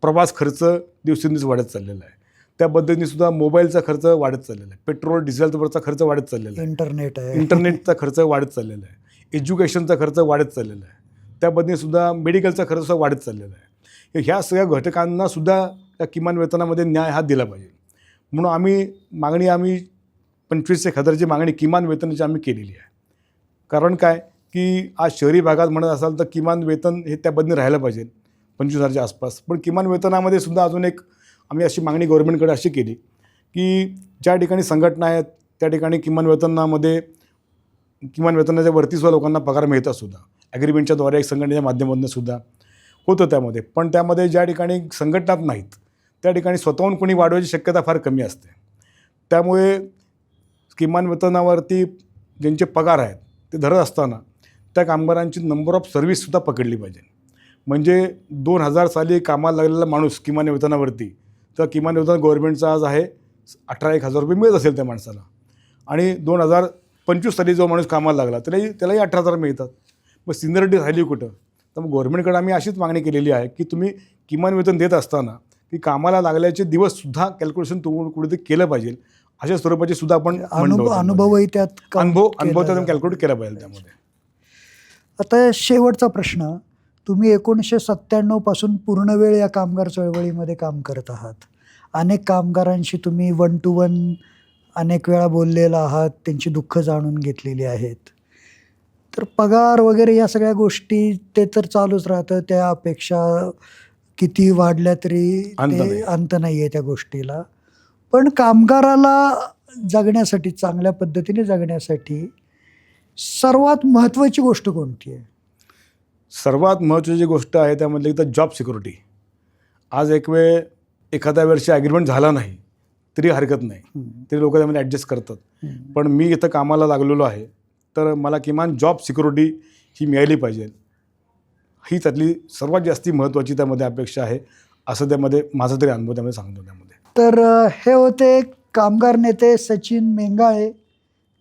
प्रवास खर्च दिवसेंदिवस वाढत चाललेला आहे. त्या पद्धतीने सुद्धा मोबाईलचा खर्च वाढत चाललेला आहे, पेट्रोल डिझेलवरचा खर्च वाढत चाललेला आहे, इंटरनेटचा खर्च वाढत चाललेला आहे, एज्युकेशनचा खर्च वाढत चाललेला आहे, त्या पद्धतीने सुद्धा मेडिकलचा खर्च सुद्धा वाढत चाललेला आहे. ह्या सगळ्या घटकांना सुद्धा त्या किमान वेतनामध्ये न्याय हा दिला पाहिजे. म्हणून आम्ही 25,000ची मागणी किमान वेतनाची आम्ही केलेली आहे. कारण काय की आज शहरी भागात म्हणत असाल तर किमान वेतन हे त्या पद्धतीने राहायला पाहिजे 25,000च्या आसपास. पण किमान वेतनामध्ये सुद्धा अजून एक आम्ही अशी मागणी गव्हर्नमेंटकडे अशी केली की ज्या ठिकाणी संघटना आहेत त्या ठिकाणी किमान वेतनाच्या वरती सुद्धा लोकांना पगार मिळतात सुद्धा. ॲग्रीमेंटच्या द्वारे एक संघटनेच्या माध्यमातून सुद्धा होतं त्यामध्ये. पण त्यामध्ये ज्या ठिकाणी संघटनात नाहीत त्या ठिकाणी स्वतःहून कोणी वाढवायची शक्यता फार कमी असते. त्यामुळे किमान वेतनावरती ज्यांचे पगार आहेत ते धरत असताना त्या कामगारांची नंबर ऑफ सर्व्हिससुद्धा पकडली पाहिजे. म्हणजे 2000 साली कामाला लागलेला माणूस किमान वेतनावरती, तर किमान वेतन गव्हर्नमेंटचा आज आहे 18,000 रुपये मिळत असेल त्या माणसाला. आणि 2025 साली जो माणूस कामाला लागला त्यालाही 18,000 मिळतात. मग सिनियरिटी राहिली कुठं? तर मग गव्हर्नमेंटकडे आम्ही अशीच मागणी केलेली आहे की तुम्ही किमान वेतन देत असताना की कामाला लागल्याचे दिवससुद्धा कॅल्क्युलेशन कुठेतरी केलं पाहिजे. अशा स्वरूपाची सुद्धा आपण अनुभवही त्यात अनुभव कॅल्क्युलेट केला पाहिजे त्यामध्ये. आता शेवटचा प्रश्न, तुम्ही 1997 पासून पूर्ण वेळ या कामगार चळवळीमध्ये काम करत आहात. अनेक कामगारांशी तुम्ही 1 to 1 अनेक वेळा बोललेला आहात, त्यांची दुःख जाणून घेतलेली आहेत. तर पगार वगैरे या सगळ्या गोष्टी ते तर चालूच राहतं, त्या अपेक्षा किती वाढल्या तरी अंत नाही आहे त्या गोष्टीला. पण कामगाराला जगण्यासाठी, चांगल्या पद्धतीने जगण्यासाठी सर्वात महत्त्वाची गोष्ट कोणती आहे? सर्वात महत्त्वाची गोष्ट आहे त्यामधली तर जॉब सिक्युरिटी. आज एखाद्या वर्षी ॲग्रीमेंट झाला नाही तरी हरकत नाही, तरी लोक त्यामध्ये ॲडजस्ट करतात. पण मी इथं कामाला लागलेलो आहे तर मला किमान जॉब सिक्युरिटी ही मिळाली पाहिजे, ही त्यातली सर्वात जास्ती महत्त्वाची त्यामध्ये अपेक्षा आहे, असं त्यामध्ये माझा तरी अनुभव त्यामध्ये सांगतो त्यामध्ये. तर हे होते कामगार नेते सचिन मेंगाळे.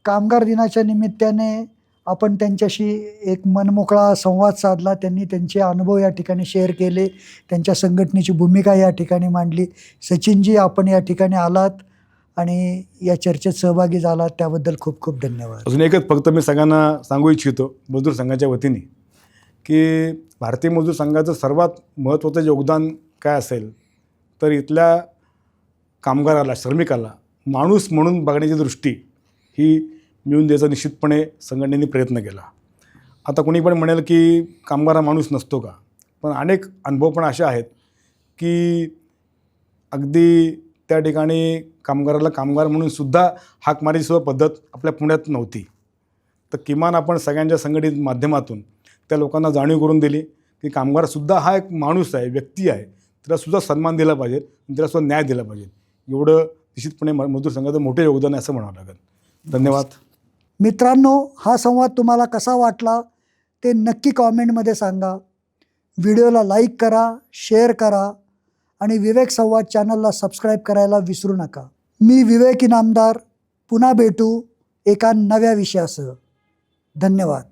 कामगार दिनाच्या निमित्ताने आपण त्यांच्याशी एक मनमोकळा संवाद साधला. त्यांनी त्यांचे अनुभव या ठिकाणी शेअर केले, त्यांच्या संघटनेची भूमिका या ठिकाणी मांडली. सचिनजी, आपण या ठिकाणी आलात आणि या चर्चेत सहभागी झाला त्याबद्दल खूप खूप धन्यवाद. अजून एकच फक्त मी सगळ्यांना सांगू इच्छितो मजदूर संघाच्या वतीने की भारतीय मजदूर संघाचं सर्वात महत्त्वाचं योगदान काय असेल तर इथल्या कामगाराला, श्रमिकाला माणूस म्हणून बघण्याची दृष्टी ही मिळून द्यायचा निश्चितपणे संघटनेने प्रयत्न केला. आता कोणी पण म्हणेल की कामगार हा माणूस नसतो का, पण अनेक अनुभव पण असे आहेत की अगदी त्या ठिकाणी कामगाराला कामगार म्हणून सुद्धा हाक मारायची सुद्धा पद्धत आपल्या पुण्यात नव्हती. तर किमान आपण सगळ्यांच्या संघटित माध्यमातून त्या लोकांना जाणीव करून दिली की कामगारसुद्धा हा एक माणूस आहे, व्यक्ती आहे, त्यालासुद्धा सन्मान दिला पाहिजे, त्यालासुद्धा न्याय दिला पाहिजे. एवढं निश्चितपणे मजदूर संघाचं मोठं योगदान आहे असं म्हणावं लागेल. धन्यवाद. मित्रांनो, हा संवाद तुम्हाला कसा वाटला ते नक्की कॉमेंटमध्ये सांगा. व्हिडिओला लाईक करा, शेअर करा आणि विवेक संवाद चॅनलला सबस्क्राईब करायला विसरू नका. मी विवेक इनामदार. पुन्हा भेटू एका नव्या विषयासह. धन्यवाद.